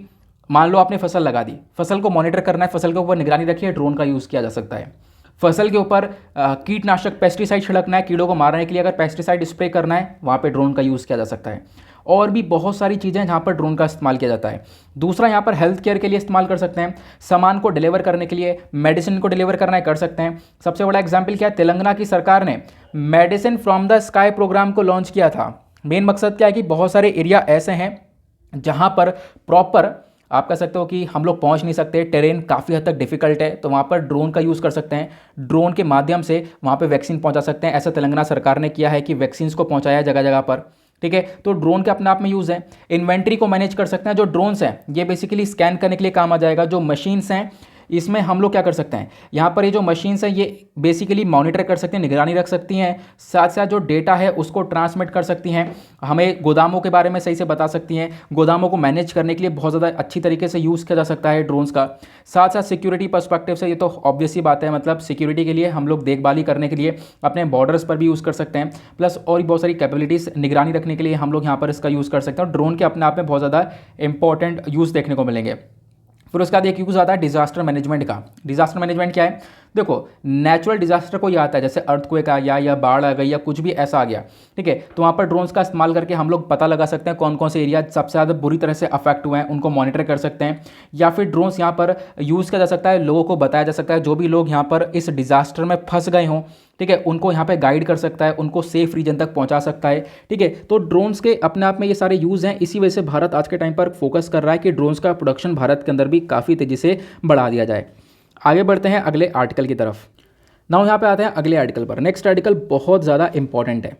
मान लो आपने फसल लगा दी, फसल को मॉनिटर करना है, फसल के ऊपर निगरानी रखी है, ड्रोन का यूज़ किया जा सकता है। फसल के ऊपर कीटनाशक पेस्टिसाइड छिड़कना है, कीड़ों को मारने के लिए अगर पेस्टिसाइड स्प्रे करना है, वहाँ पे ड्रोन का यूज़ किया जा सकता है। और भी बहुत सारी चीज़ें जहाँ पर ड्रोन का इस्तेमाल किया जाता है। दूसरा, यहाँ पर हेल्थ केयर के लिए इस्तेमाल कर सकते हैं, सामान को डिलीवर करने के लिए, मेडिसिन को डिलीवर करना है, कर सकते हैं। सबसे बड़ा एग्जाम्पल क्या है, तेलंगाना की सरकार ने medicine from the sky programme को लॉन्च किया था। मेन मकसद क्या है कि बहुत सारे एरिया ऐसे हैं जहाँ पर प्रॉपर आप कह सकते हो कि हम लोग पहुंच नहीं सकते, टेरेन काफ़ी हद तक डिफिकल्ट है, तो वहाँ पर ड्रोन का यूज़ कर सकते हैं। ड्रोन के माध्यम से वहाँ पे वैक्सीन पहुँचा सकते हैं। ऐसा तेलंगाना सरकार ने किया है कि वैक्सीन्स को पहुँचाया जगह जगह पर। ठीक है, तो ड्रोन के अपने आप में यूज़ है। इन्वेंट्री को मैनेज कर सकते हैं। जो ड्रोन्स हैं ये बेसिकली स्कैन करने के लिए काम आ जाएगा। जो मशीन्स हैं इसमें हम लोग क्या कर सकते हैं, यहाँ पर ये जो मशीन्स हैं ये बेसिकली मॉनिटर कर सकती हैं, निगरानी रख सकती हैं, साथ साथ जो डेटा है उसको ट्रांसमिट कर सकती हैं, हमें गोदामों के बारे में सही से बता सकती हैं। गोदामों को मैनेज करने के लिए बहुत ज़्यादा अच्छी तरीके से यूज़ किया जा सकता है ड्रोन्स का। साथ साथ सिक्योरिटी पर्सपेक्टिव से ये तो ऑब्वियस ही बात है, मतलब सिक्योरिटी के लिए हम लोग देखभाली करने के लिए अपने बॉर्डर्स पर भी यूज़ कर सकते हैं। प्लस और भी बहुत सारी कैपेबिलिटीज़ निगरानी रखने के लिए हम लोग यहाँ पर इसका यूज़ कर सकते हैं। और ड्रोन के अपने आप में बहुत ज़्यादा इंपॉर्टेंट यूज़ देखने को मिलेंगे। फिर उसके बाद एक यूज़ आता है डिजास्टर मैनेजमेंट का। डिजास्टर मैनेजमेंट क्या है, देखो नेचुरल डिजास्टर कोई आता है, जैसे अर्थक्वेक आ गया या बाढ़ आ गई या कुछ भी ऐसा आ गया, ठीक है, तो वहाँ पर ड्रोन्स का इस्तेमाल करके हम लोग पता लगा सकते हैं कौन कौन से एरिया सबसे ज़्यादा बुरी तरह से अफेक्ट हुए हैं, उनको मॉनिटर कर सकते हैं। या फिर ड्रोन्स यहाँ पर यूज़ किया जा सकता है, लोगों को बताया जा सकता है, जो भी लोग यहाँ पर इस डिजास्टर में फंस गए हों, ठीक है, उनको यहाँ पे गाइड कर सकता है, उनको सेफ रीजन तक पहुँचा सकता है। ठीक है, तो ड्रोन्स के अपने आप में ये सारे यूज़ हैं। इसी वजह से भारत आज के टाइम पर फोकस कर रहा है कि ड्रोन्स का प्रोडक्शन भारत के अंदर भी काफ़ी तेज़ी से बढ़ा दिया जाए। आगे बढ़ते हैं अगले आर्टिकल की तरफ। नाउ यहाँ पे आते हैं अगले आर्टिकल पर। नेक्स्ट आर्टिकल बहुत ज़्यादा इंपॉर्टेंट है,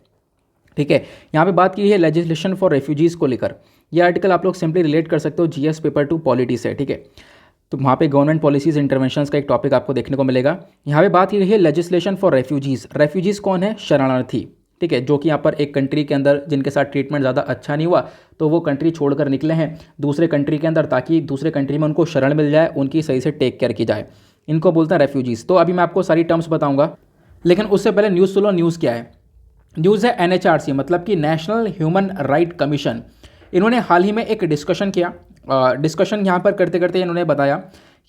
ठीक है। यहाँ पे बात की है लेजिस्लेशन फॉर रेफ्यूजीज़ को लेकर। ये आर्टिकल आप लोग सिंपली रिलेट कर सकते हो जीएस पेपर 2 पॉलिटी से, ठीक है। तो वहाँ पे गवर्नमेंट पॉलिसीज़ इंटरवेंशंस का एक टॉपिक आपको देखने को मिलेगा। यहाँ पे बात की गई है लेजिस्लेशन फॉर रेफ्यूजीज़। रेफ्यूजीज़ कौन है, शरणार्थी, ठीक है, जो कि यहाँ पर एक कंट्री के अंदर जिनके साथ ट्रीटमेंट ज़्यादा अच्छा नहीं हुआ तो वो कंट्री छोड़कर निकले हैं दूसरे कंट्री के अंदर, ताकि दूसरे कंट्री में उनको शरण मिल जाए, उनकी सही से टेक केयर की जाए। इनको बोलते हैं रेफ्यूजीज़। तो अभी मैं आपको सारी टर्म्स बताऊंगा। लेकिन उससे पहले न्यूज़ सुनो, न्यूज़ क्या है। न्यूज़ है एनएचआरसी, मतलब कि नेशनल ह्यूमन राइट कमीशन। इन्होंने हाल ही में एक डिस्कशन किया। डिस्कशन यहाँ पर करते करते इन्होंने बताया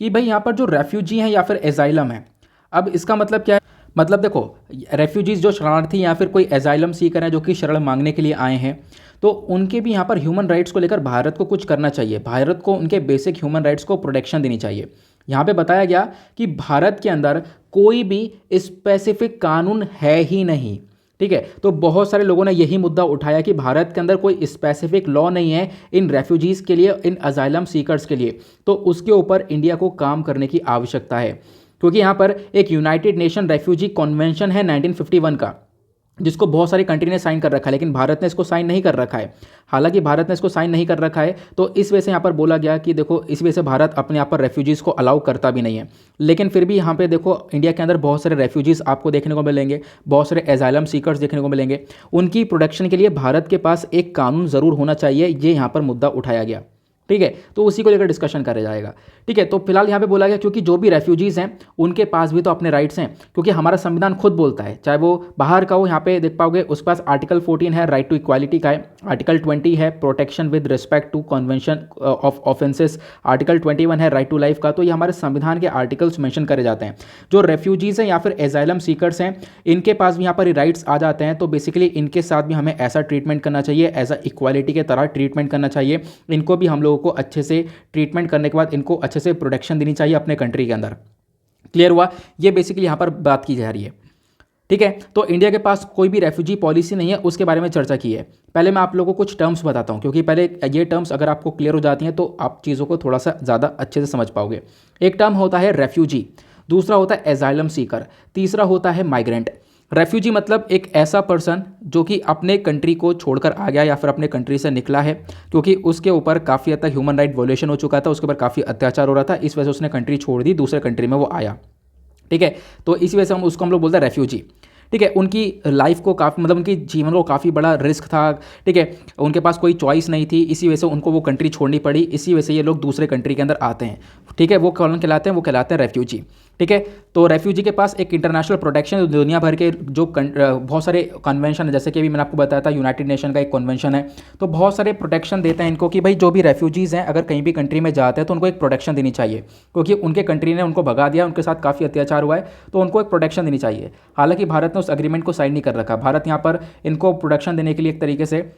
कि भाई यहाँ पर जो रेफ्यूजी हैं या फिर एजाइलम है, अब इसका मतलब क्या है। मतलब देखो, रेफ्यूजीज जो शरणार्थी या फिर कोई एजाइलम सीकर हैं जो कि शरण मांगने के लिए आए हैं, तो उनके भी यहाँ पर ह्यूमन राइट्स को लेकर भारत को कुछ करना चाहिए। भारत को उनके बेसिक ह्यूमन राइट्स को प्रोटेक्शन देनी चाहिए। यहाँ पे बताया गया कि भारत के अंदर कोई भी स्पेसिफिक कानून है ही नहीं। ठीक है, तो बहुत सारे लोगों ने यही मुद्दा उठाया कि भारत के अंदर कोई स्पेसिफिक लॉ नहीं है इन रेफ्यूजीज़ के लिए, इन अजाइलम सीकर्स के लिए। तो उसके ऊपर इंडिया को काम करने की आवश्यकता है, क्योंकि यहाँ पर एक यूनाइटेड नेशन रेफ्यूजी कन्वेंशन है 1951 का, जिसको बहुत सारी कंट्री ने साइन कर रखा है, लेकिन भारत ने इसको साइन नहीं कर रखा है। हालांकि भारत ने इसको साइन नहीं कर रखा है, तो इस वजह से यहाँ पर बोला गया कि देखो, इस वजह से भारत अपने आप पर रेफ्यूजीज़ को अलाउ करता भी नहीं है। लेकिन फिर भी यहाँ पे देखो, इंडिया के अंदर बहुत सारे रेफ्यूजीज़ आपको देखने को मिलेंगे, बहुत सारे एजाइलम सीकर्स देखने को मिलेंगे। उनकी प्रोटेक्शन के लिए भारत के पास एक कानून ज़रूर होना चाहिए, ये यहाँ पर मुद्दा उठाया गया। ठीक है, तो उसी को लेकर डिस्कशन करा जाएगा। ठीक है, तो फिलहाल यहाँ पे बोला गया क्योंकि जो भी रेफ्यूजीज़ हैं उनके पास भी तो अपने राइट्स हैं, क्योंकि हमारा संविधान खुद बोलता है, चाहे वो बाहर का हो। यहाँ पे देख पाओगे उसके पास आर्टिकल 14 है, राइट टू इक्वालिटी का है। आर्टिकल 20 है, protection with respect to convention of offences. Article 21 है, राइट टू लाइफ का। तो ये हमारे संविधान के आर्टिकल्स मेंशन करे जाते हैं। जो रेफ्यूजीज़ हैं या फिर एजाइलम सीकर्स हैं, इनके पास भी यहाँ पर राइट्स आ जाते हैं। तो बेसिकली इनके साथ भी हमें ऐसा ट्रीटमेंट करना चाहिए, एज अ इक्वालिटी के तरह ट्रीटमेंट करना चाहिए। इनको भी हम लोगों को अच्छे से ट्रीटमेंट करने के बाद इनको अच्छे से प्रोटेक्शन देनी चाहिए अपने कंट्री के अंदर। क्लियर हुआ? ये बेसिकली यहां पर बात की जा रही है। ठीक है, तो इंडिया के पास कोई भी रेफ्यूजी पॉलिसी नहीं है, उसके बारे में चर्चा की है। पहले मैं आप लोगों को कुछ टर्म्स बताता हूं, क्योंकि पहले ये टर्म्स अगर आपको क्लियर हो जाती हैं तो आप चीज़ों को थोड़ा सा ज़्यादा अच्छे से समझ पाओगे। एक टर्म होता है रेफ्यूजी, दूसरा होता है एजाइलम सीकर, तीसरा होता है माइग्रेंट। रेफ्यूजी मतलब एक ऐसा पर्सन जो कि अपने कंट्री को छोड़कर आ गया या फिर अपने कंट्री से निकला है, क्योंकि उसके ऊपर काफ़ी हद तक ह्यूमन राइट वॉल्यूशन हो चुका था, उसके ऊपर काफ़ी अत्याचार हो रहा था, इस वजह से उसने कंट्री छोड़ दी, दूसरे कंट्री में वो आया। ठीक है, तो इसी वजह से हम लोग बोलते हैं रेफ्यूजी। ठीक है, उनकी लाइफ को काफ़ी, मतलब उनकी जीवन को काफ़ी बड़ा रिस्क था। ठीक है, उनके पास कोई चॉइस नहीं थी, इसी वजह से उनको वो कंट्री छोड़नी पड़ी, इसी वजह से ये लोग दूसरे कंट्री के अंदर आते हैं। ठीक है, वो कौन कहलाते हैं? वो कहलाते हैं रेफ्यूजी। ठीक है, तो रेफ्यूजी के पास एक इंटरनेशनल प्रोटेक्शन, दुनिया भर के जो बहुत सारे कन्वेंशन है, जैसे कि अभी मैंने आपको बताया था यूनाइटेड नेशन का एक कन्वेंशन है, तो बहुत सारे प्रोटेक्शन देते हैं इनको कि भाई जो भी रेफ्यूजीज़ हैं अगर कहीं भी कंट्री में जाते हैं तो उनको एक प्रोटेक्शन देनी चाहिए, क्योंकि उनके कंट्री ने उनको भगा दिया, उनके साथ काफ़ी अत्याचार हुआ है, तो उनको एक प्रोटेक्शन देनी चाहिए। हालांकि भारत ने उस एग्रीमेंट को साइन नहीं कर रखा। भारत यहाँ पर इनको प्रोटेक्शन देने के लिए एक तरीके से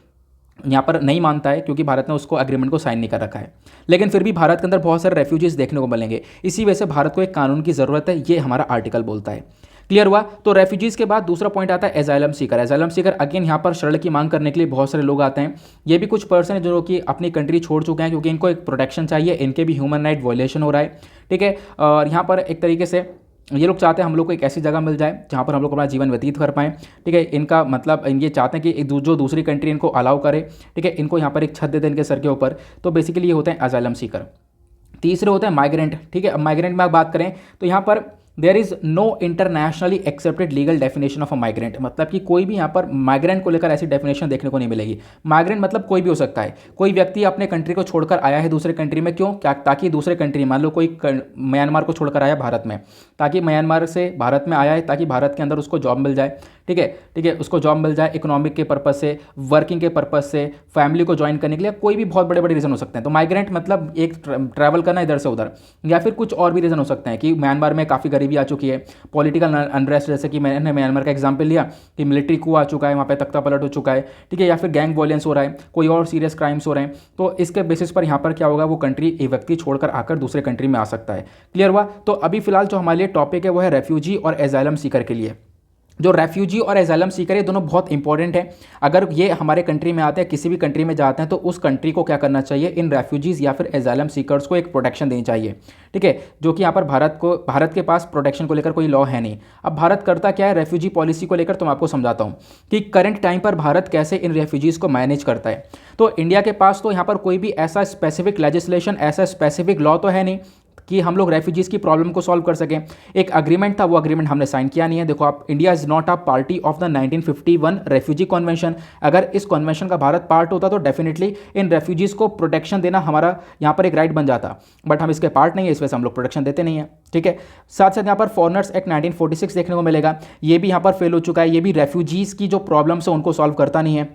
यहाँ पर नहीं मानता है, क्योंकि भारत ने उसको एग्रीमेंट को साइन नहीं कर रखा है। लेकिन फिर भी भारत के अंदर बहुत सारे रेफ्यूजीज देखने को मिलेंगे, इसी वजह से भारत को एक कानून की ज़रूरत है, ये हमारा आर्टिकल बोलता है। क्लियर हुआ? तो रेफ्यूजीज के बाद दूसरा पॉइंट आता है एजाइलम सीकर। एजाइलम सीकर अगेन यहाँ पर शरण की मांग करने के लिए बहुत सारे लोग आते हैं। ये भी कुछ पर्सन है जो कि अपनी कंट्री छोड़ चुके हैं, क्योंकि इनको एक प्रोटेक्शन चाहिए, इनके भी ह्यूमन राइट वॉयलेशन हो रहा है। ठीक है, और यहाँ पर एक तरीके से ये लोग चाहते हैं हम लोग को एक ऐसी जगह मिल जाए जहाँ पर हम लोग अपना जीवन व्यतीत कर पाएँ। ठीक है, इनका मतलब ये चाहते हैं कि जो दूसरी कंट्री इनको अलाउ करे, ठीक है, इनको यहाँ पर एक छत दे दें इनके सर के ऊपर। तो बेसिकली ये होते हैं अजाइलम सीकर। तीसरे होते हैं माइग्रेंट। ठीक है, अब माइग्रेंट में आप बात करें तो यहाँ पर there is no internationally accepted legal definition of a migrant, मतलब कि कोई भी यहाँ पर माइग्रेंट को लेकर ऐसी डेफिनेशन देखने को नहीं मिलेगी। माइग्रेंट मतलब कोई भी हो सकता है, कोई व्यक्ति अपने कंट्री को छोड़कर आया है दूसरे कंट्री में, क्यों? क्या? ताकि दूसरे कंट्री, मान लो कोई म्यांमार को छोड़कर आया भारत में, ताकि म्यांमार से भारत में आया है ताकि भारत के अंदर उसको जॉब मिल जाए। ठीक है, ठीक है, उसको जॉब मिल जाए इकोनॉमिक के पर्पज़ से, वर्किंग के पर्पज़ से, फैमिली को ज्वाइन करने के लिए, कोई भी बहुत बड़े बड़े रीज़न हो सकते हैं। तो माइग्रेंट मतलब एक ट्रैवल करना इधर से उधर, या फिर कुछ और भी रीज़न हो सकते हैं कि म्यांमार में काफ़ी गरीबी आ चुकी है, पॉलिटिकल अनरेस्ट, जैसे कि मैंने म्यांमार का एग्जांपल लिया कि मिलिट्री कू आ चुका है, वहाँ पे तख्ता पलट हो चुका है। ठीक है, या फिर गैंग वॉयलेंस हो रहा है, कोई और सीरियस क्राइम्स हो रहे हैं, तो इसके बेसिस पर यहाँ पर क्या होगा, वो कंट्री एक व्यक्ति छोड़कर आकर दूसरे कंट्री में आ सकता है। क्लियर हुआ? तो अभी फिलहाल जो हमारे लिए टॉपिक है वो है रेफ्यूजी और एजाइलम सीकर के लिए। जो रेफ्यूजी और एजाइलम सीकर ये दोनों बहुत इंपॉर्टेंट है। अगर ये हमारे कंट्री में आते हैं, किसी भी कंट्री में जाते हैं, तो उस कंट्री को क्या करना चाहिए, इन रेफ्यूजीज़ या फिर एजाइलम सीकर्स को एक प्रोटेक्शन देनी चाहिए। ठीक है, जो कि यहाँ पर भारत के पास प्रोटेक्शन को लेकर कोई लॉ है नहीं। अब भारत करता क्या है रेफ्यूजी पॉलिसी को लेकर, तो मैं आपको समझाता हूँ कि करंट टाइम पर भारत कैसे इन रेफ्यूजीज़ को मैनेज करता है। तो इंडिया के पास तो यहाँ पर कोई भी ऐसा स्पेसिफिक लेजिस्लेशन, ऐसा स्पेसिफिक लॉ तो है नहीं। कि हम लोग रेफ्यूजीज़ की प्रॉब्लम को सॉल्व कर सकें। एक अग्रीमेंट था, वो अग्रीमेंट हमने साइन किया नहीं है। देखो आप, India is not a party of the 1951 refugee convention. अगर इस कन्वेंशन का भारत पार्ट होता तो डेफिनेटली इन रेफ्यूजीज़ को प्रोटेक्शन देना हमारा यहाँ पर एक राइट बन जाता, बट हम इसके पार्ट नहीं है, इस वजह से हम लोग प्रोटेक्शन देते नहीं है। ठीक है, साथ साथ यहाँ पर फॉरेनर्स एक्ट 1946 देखने को मिलेगा, ये भी यहाँ पर फेल हो चुका है। ये भी रेफ्यूजीज़ की जो प्रॉब्लम्स है उनको सॉल्व करता नहीं है।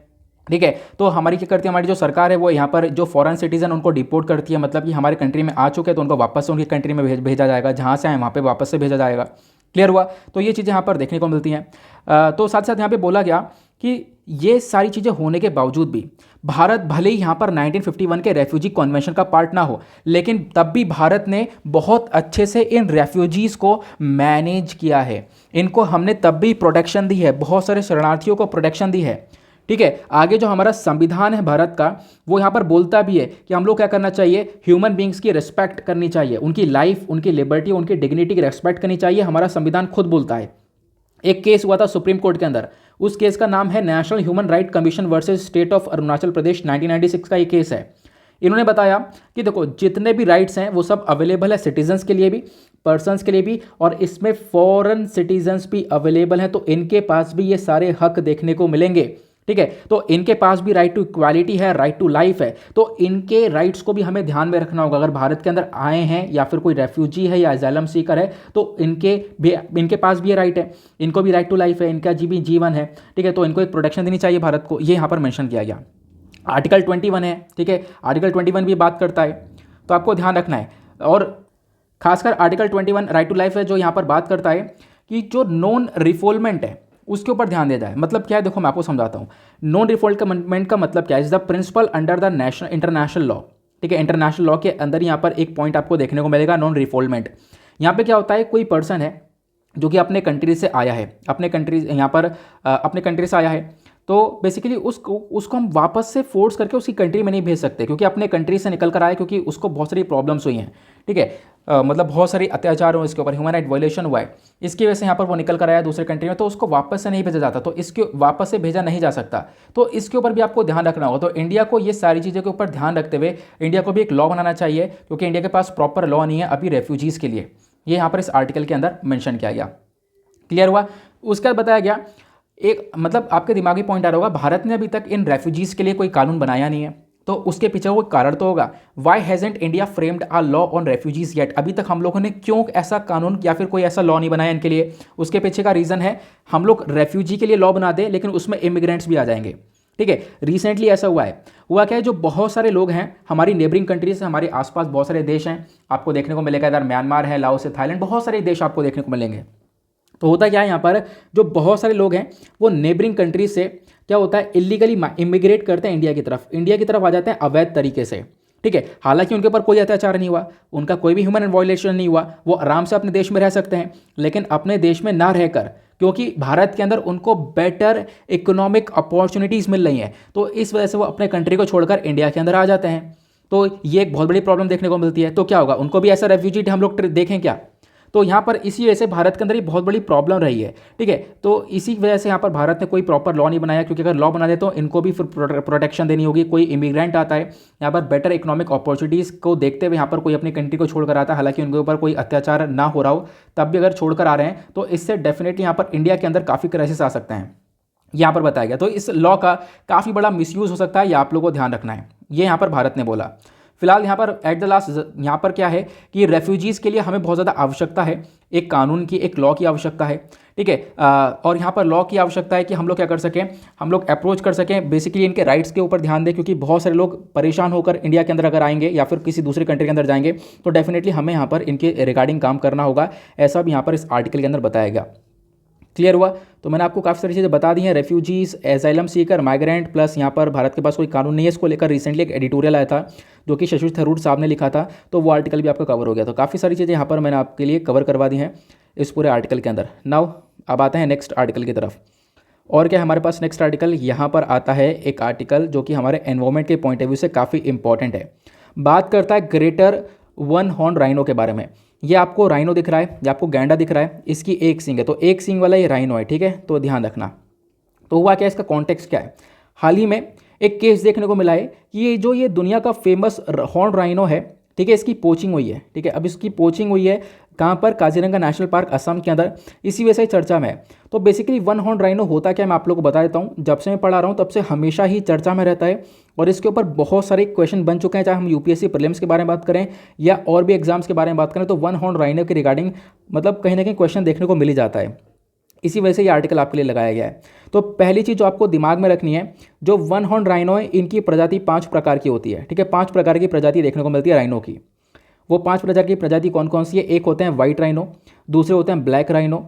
ठीक है, तो हमारी क्या करती है, हमारी जो सरकार है वो यहाँ पर जो फॉरेन सिटीजन उनको डिपोर्ट करती है, मतलब कि हमारे कंट्री में आ चुके हैं तो उनको वापस से उनकी कंट्री में भेजा जाएगा, जहाँ से आए वहाँ पे वापस से भेजा जाएगा। क्लियर हुआ? तो ये चीज़ें यहाँ पर देखने को मिलती हैं। तो साथ साथ यहाँ पे बोला गया कि ये सारी चीज़ें होने के बावजूद भी भारत भले ही यहाँ पर 1951 के रेफ्यूजी कन्वेंशन का पार्ट ना हो, लेकिन तब भी भारत ने बहुत अच्छे से इन रेफ्यूजीज़ को मैनेज किया है। इनको हमने तब भी प्रोटेक्शन दी है, बहुत सारे शरणार्थियों को प्रोटेक्शन दी है। ठीक है, आगे जो हमारा संविधान है भारत का, वो यहाँ पर बोलता भी है कि हम लोग क्या करना चाहिए, ह्यूमन बींग्स की रिस्पेक्ट करनी चाहिए, उनकी लाइफ, उनकी लिबर्टी, उनकी डिग्निटी की रिस्पेक्ट करनी चाहिए। हमारा संविधान खुद बोलता है। एक केस हुआ था सुप्रीम कोर्ट के अंदर, उस केस का नाम है National Human Right Commission versus State of Arunachal Pradesh, 1996 का ये केस है। इन्होंने बताया कि देखो, जितने भी राइट्स हैं वो सब अवेलेबल है सिटीजन्स के लिए भी, पर्सन्स के लिए भी, और इसमें फॉरेन सिटीजन्स भी अवेलेबल हैं, तो इनके पास भी ये सारे हक देखने को मिलेंगे। ठीक है, तो इनके पास भी राइट टू इक्वालिटी है, राइट टू लाइफ है, तो इनके राइट्स को भी हमें ध्यान में रखना होगा। अगर भारत के अंदर आए हैं या फिर कोई रेफ्यूजी है या एजाइलम सीकर है, तो इनके पास भी ये राइट है, इनको भी राइट टू लाइफ है, इनका जीवन है। ठीक है, तो इनको एक प्रोटेक्शन देनी चाहिए भारत को, ये यहाँ पर मेंशन किया गया। आर्टिकल 21 है। ठीक है, आर्टिकल 21 भी बात करता है, तो आपको ध्यान रखना है। और खासकर आर्टिकल 21 राइट टू लाइफ है, जो यहाँ पर बात करता है कि जो नॉन रिफोलमेंट है उसके ऊपर ध्यान दिया जाए। मतलब क्या है, देखो मैं आपको समझाता हूँ। नॉन रिफोलमेंट का मतलब क्या है, is the principle under the international law. ठीक है, इंटरनेशनल लॉ के अंदर यहाँ पर एक पॉइंट आपको देखने को मिलेगा, नॉन रिफोलमेंट। यहाँ पे क्या होता है, कोई पर्सन है जो कि अपने कंट्री से आया है, अपने कंट्री से आया है, तो बेसिकली उसको हम वापस से फोर्स करके उसकी कंट्री में नहीं भेज सकते, क्योंकि अपने कंट्री से निकल कर आए, क्योंकि उसको बहुत सारी प्रॉब्लम्स हुई हैं। ठीक है, मतलब बहुत सारी अत्याचार हुए इसके ऊपर, ह्यूमन राइट वायलेशन हुआ है, इसकी वजह से यहाँ पर वो निकल कर आया दूसरे कंट्री में, तो उसको वापस से नहीं भेजा जाता, तो इसके वापस से भेजा नहीं जा सकता। तो इसके ऊपर भी आपको ध्यान रखना होगा। तो इंडिया को ये सारी चीज़ों के ऊपर ध्यान रखते हुए इंडिया को भी एक लॉ बनाना चाहिए, क्योंकि इंडिया के पास प्रॉपर लॉ नहीं है अभी रेफ्यूजीज़ के लिए। ये यहाँ पर इस आर्टिकल के अंदर मैंशन किया गया। क्लियर हुआ? उसके बाद बताया गया, एक मतलब आपके दिमागी पॉइंट आ रहा होगा, भारत ने अभी तक इन रेफ्यूजीज़ के लिए कोई कानून बनाया नहीं है, तो उसके पीछे वो कारण तो होगा। Why hasn't India framed a law on refugees yet? अभी तक हम लोगों ने क्यों ऐसा कानून या फिर कोई ऐसा लॉ नहीं बनाया इनके लिए? उसके पीछे का रीज़न है, हम लोग रेफ्यूजी के लिए लॉ बना दें लेकिन उसमें इमिग्रेंट्स भी आ जाएंगे। ठीक है, रिसेंटली ऐसा हुआ क्या है, जो बहुत सारे लोग हैं हमारी नेबरिंग कंट्रीज से, हमारे आसपास बहुत सारे देश हैं, आपको देखने को मिलेगा, इधर म्यांमार है, लाओस है, थाईलैंड, बहुत सारे देश आपको देखने को मिलेंगे। तो होता क्या है, यहाँ पर जो बहुत सारे लोग हैं वो नेबरिंग कंट्रीज से क्या होता है, इलीगली इमिग्रेट करते हैं इंडिया की तरफ आ जाते हैं अवैध तरीके से। ठीक है, हालांकि उनके ऊपर कोई अत्याचार नहीं हुआ, उनका कोई भी ह्यूमन वायलेशन नहीं हुआ, वो आराम से अपने देश में रह सकते हैं, लेकिन अपने देश में ना रहकर, क्योंकि भारत के अंदर उनको बेटर इकोनॉमिक अपॉर्चुनिटीज़ मिल रही हैं, तो इस वजह से वो अपने कंट्री को छोड़कर इंडिया के अंदर आ जाते हैं। तो ये एक बहुत बड़ी प्रॉब्लम देखने को मिलती है। तो क्या होगा, उनको भी ऐसा रेफ्यूजी हम लोग देखें क्या? तो यहाँ पर इसी वजह से भारत के अंदर ये बहुत बड़ी प्रॉब्लम रही है। ठीक है, तो इसी वजह से यहाँ पर भारत ने कोई प्रॉपर लॉ नहीं बनाया, क्योंकि अगर लॉ बना दे तो इनको भी फिर प्रोटेक्शन देनी होगी। कोई इमिग्रेंट आता है यहाँ पर बेटर इकोनॉमिक अपॉर्चुनिटीज़ को देखते हुए यहाँ पर कोई अपनी कंट्री को छोड़कर आता है, हालांकि उनके ऊपर कोई अत्याचार ना हो रहा हो, तब भी अगर छोड़कर आ रहे हैं तो इससे डेफिनेटली यहाँ पर इंडिया के अंदर काफ़ी क्राइसिस आ सकते हैं, यहाँ पर बताया गया। तो इस लॉ का काफ़ी बड़ा मिसयूज़ हो सकता है, यह आप लोगों को ध्यान रखना है, ये यहाँ पर भारत ने बोला। फिलहाल यहाँ पर एट द लास्ट यहाँ पर क्या है कि रेफ्यूजीज़ के लिए हमें बहुत ज़्यादा आवश्यकता है, एक कानून की, एक लॉ की आवश्यकता है। ठीक है, और यहाँ पर लॉ की आवश्यकता है कि हम लोग क्या कर सकें, हम लोग अप्रोच कर सकें, बेसिकली इनके राइट्स के ऊपर ध्यान दें, क्योंकि बहुत सारे लोग परेशान होकर इंडिया के अंदर अगर आएंगे या फिर किसी दूसरे कंट्री के अंदर जाएंगे, तो डेफिनेटली हमें यहाँ पर इनके रिगार्डिंग काम करना होगा, ऐसा भी यहाँ पर इस आर्टिकल के अंदर बताया गया। क्लियर हुआ? तो मैंने आपको काफ़ी सारी चीज़ें बता दी हैं, रेफ्यूजीज़, एजाइलम सीकर, माइग्रेंट, प्लस यहाँ पर भारत के पास कोई कानून नहीं है, इसको लेकर रिसेंटली एक एडिटोरियल आया था जो कि शशि थरूर साहब ने लिखा था, तो वो आर्टिकल भी आपका कवर हो गया। तो काफ़ी सारी चीज़ें यहाँ पर मैंने आपके लिए कवर करवा दी हैं इस पूरे आर्टिकल के अंदर। नाउ अब आते हैं नेक्स्ट आर्टिकल की तरफ। और क्या हमारे पास नेक्स्ट आर्टिकल यहाँ पर आता है, एक आर्टिकल जो कि हमारे एनवायरमेंट के पॉइंट ऑफ व्यू से काफ़ी इंपॉर्टेंट है। बात करता है ग्रेटर वन हॉर्न राइनो के बारे में। ये आपको राइनो दिख रहा है, ये आपको गैंडा दिख रहा है, इसकी एक सींग है, तो एक सींग वाला ये राइनो है। ठीक है, तो ध्यान रखना। तो हुआ क्या, इसका कॉन्टेक्स्ट क्या है, हाल ही में एक केस देखने को मिला है कि ये दुनिया का फेमस हॉर्न राइनो है, ठीक है, इसकी पोचिंग हुई है। ठीक है, अब इसकी पोचिंग हुई है कहाँ पर, काजीरंगा नेशनल पार्क असम के अंदर, इसी वजह से चर्चा में है। तो बेसिकली वन हॉर्न राइनो होता क्या, मैं आप लोगों को बता देता हूँ। जब से मैं पढ़ा रहा हूँ तब से हमेशा ही चर्चा में रहता है और इसके ऊपर बहुत सारे क्वेश्चन बन चुके हैं, चाहे हम यूपीएससी प्रीलिम्स के बारे में बात करें या और भी एग्जाम्स के बारे में बात करें, तो वन हॉर्न राइनो के रिगार्डिंग मतलब कहीं ना कहीं क्वेश्चन देखने को मिल ही जाता है। इसी वजह से ये आर्टिकल आपके लिए लगाया गया है। तो पहली चीज़ जो आपको दिमाग में रखनी है, जो वन हॉर्न राइनो है इनकी प्रजाति 5 प्रकार की होती है। ठीक है, 5 प्रकार की प्रजाति देखने को मिलती है राइनो की। वो 5 प्रकार की प्रजाति कौन कौन सी है? एक होते हैं वाइट राइनो, दूसरे होते हैं ब्लैक राइनो,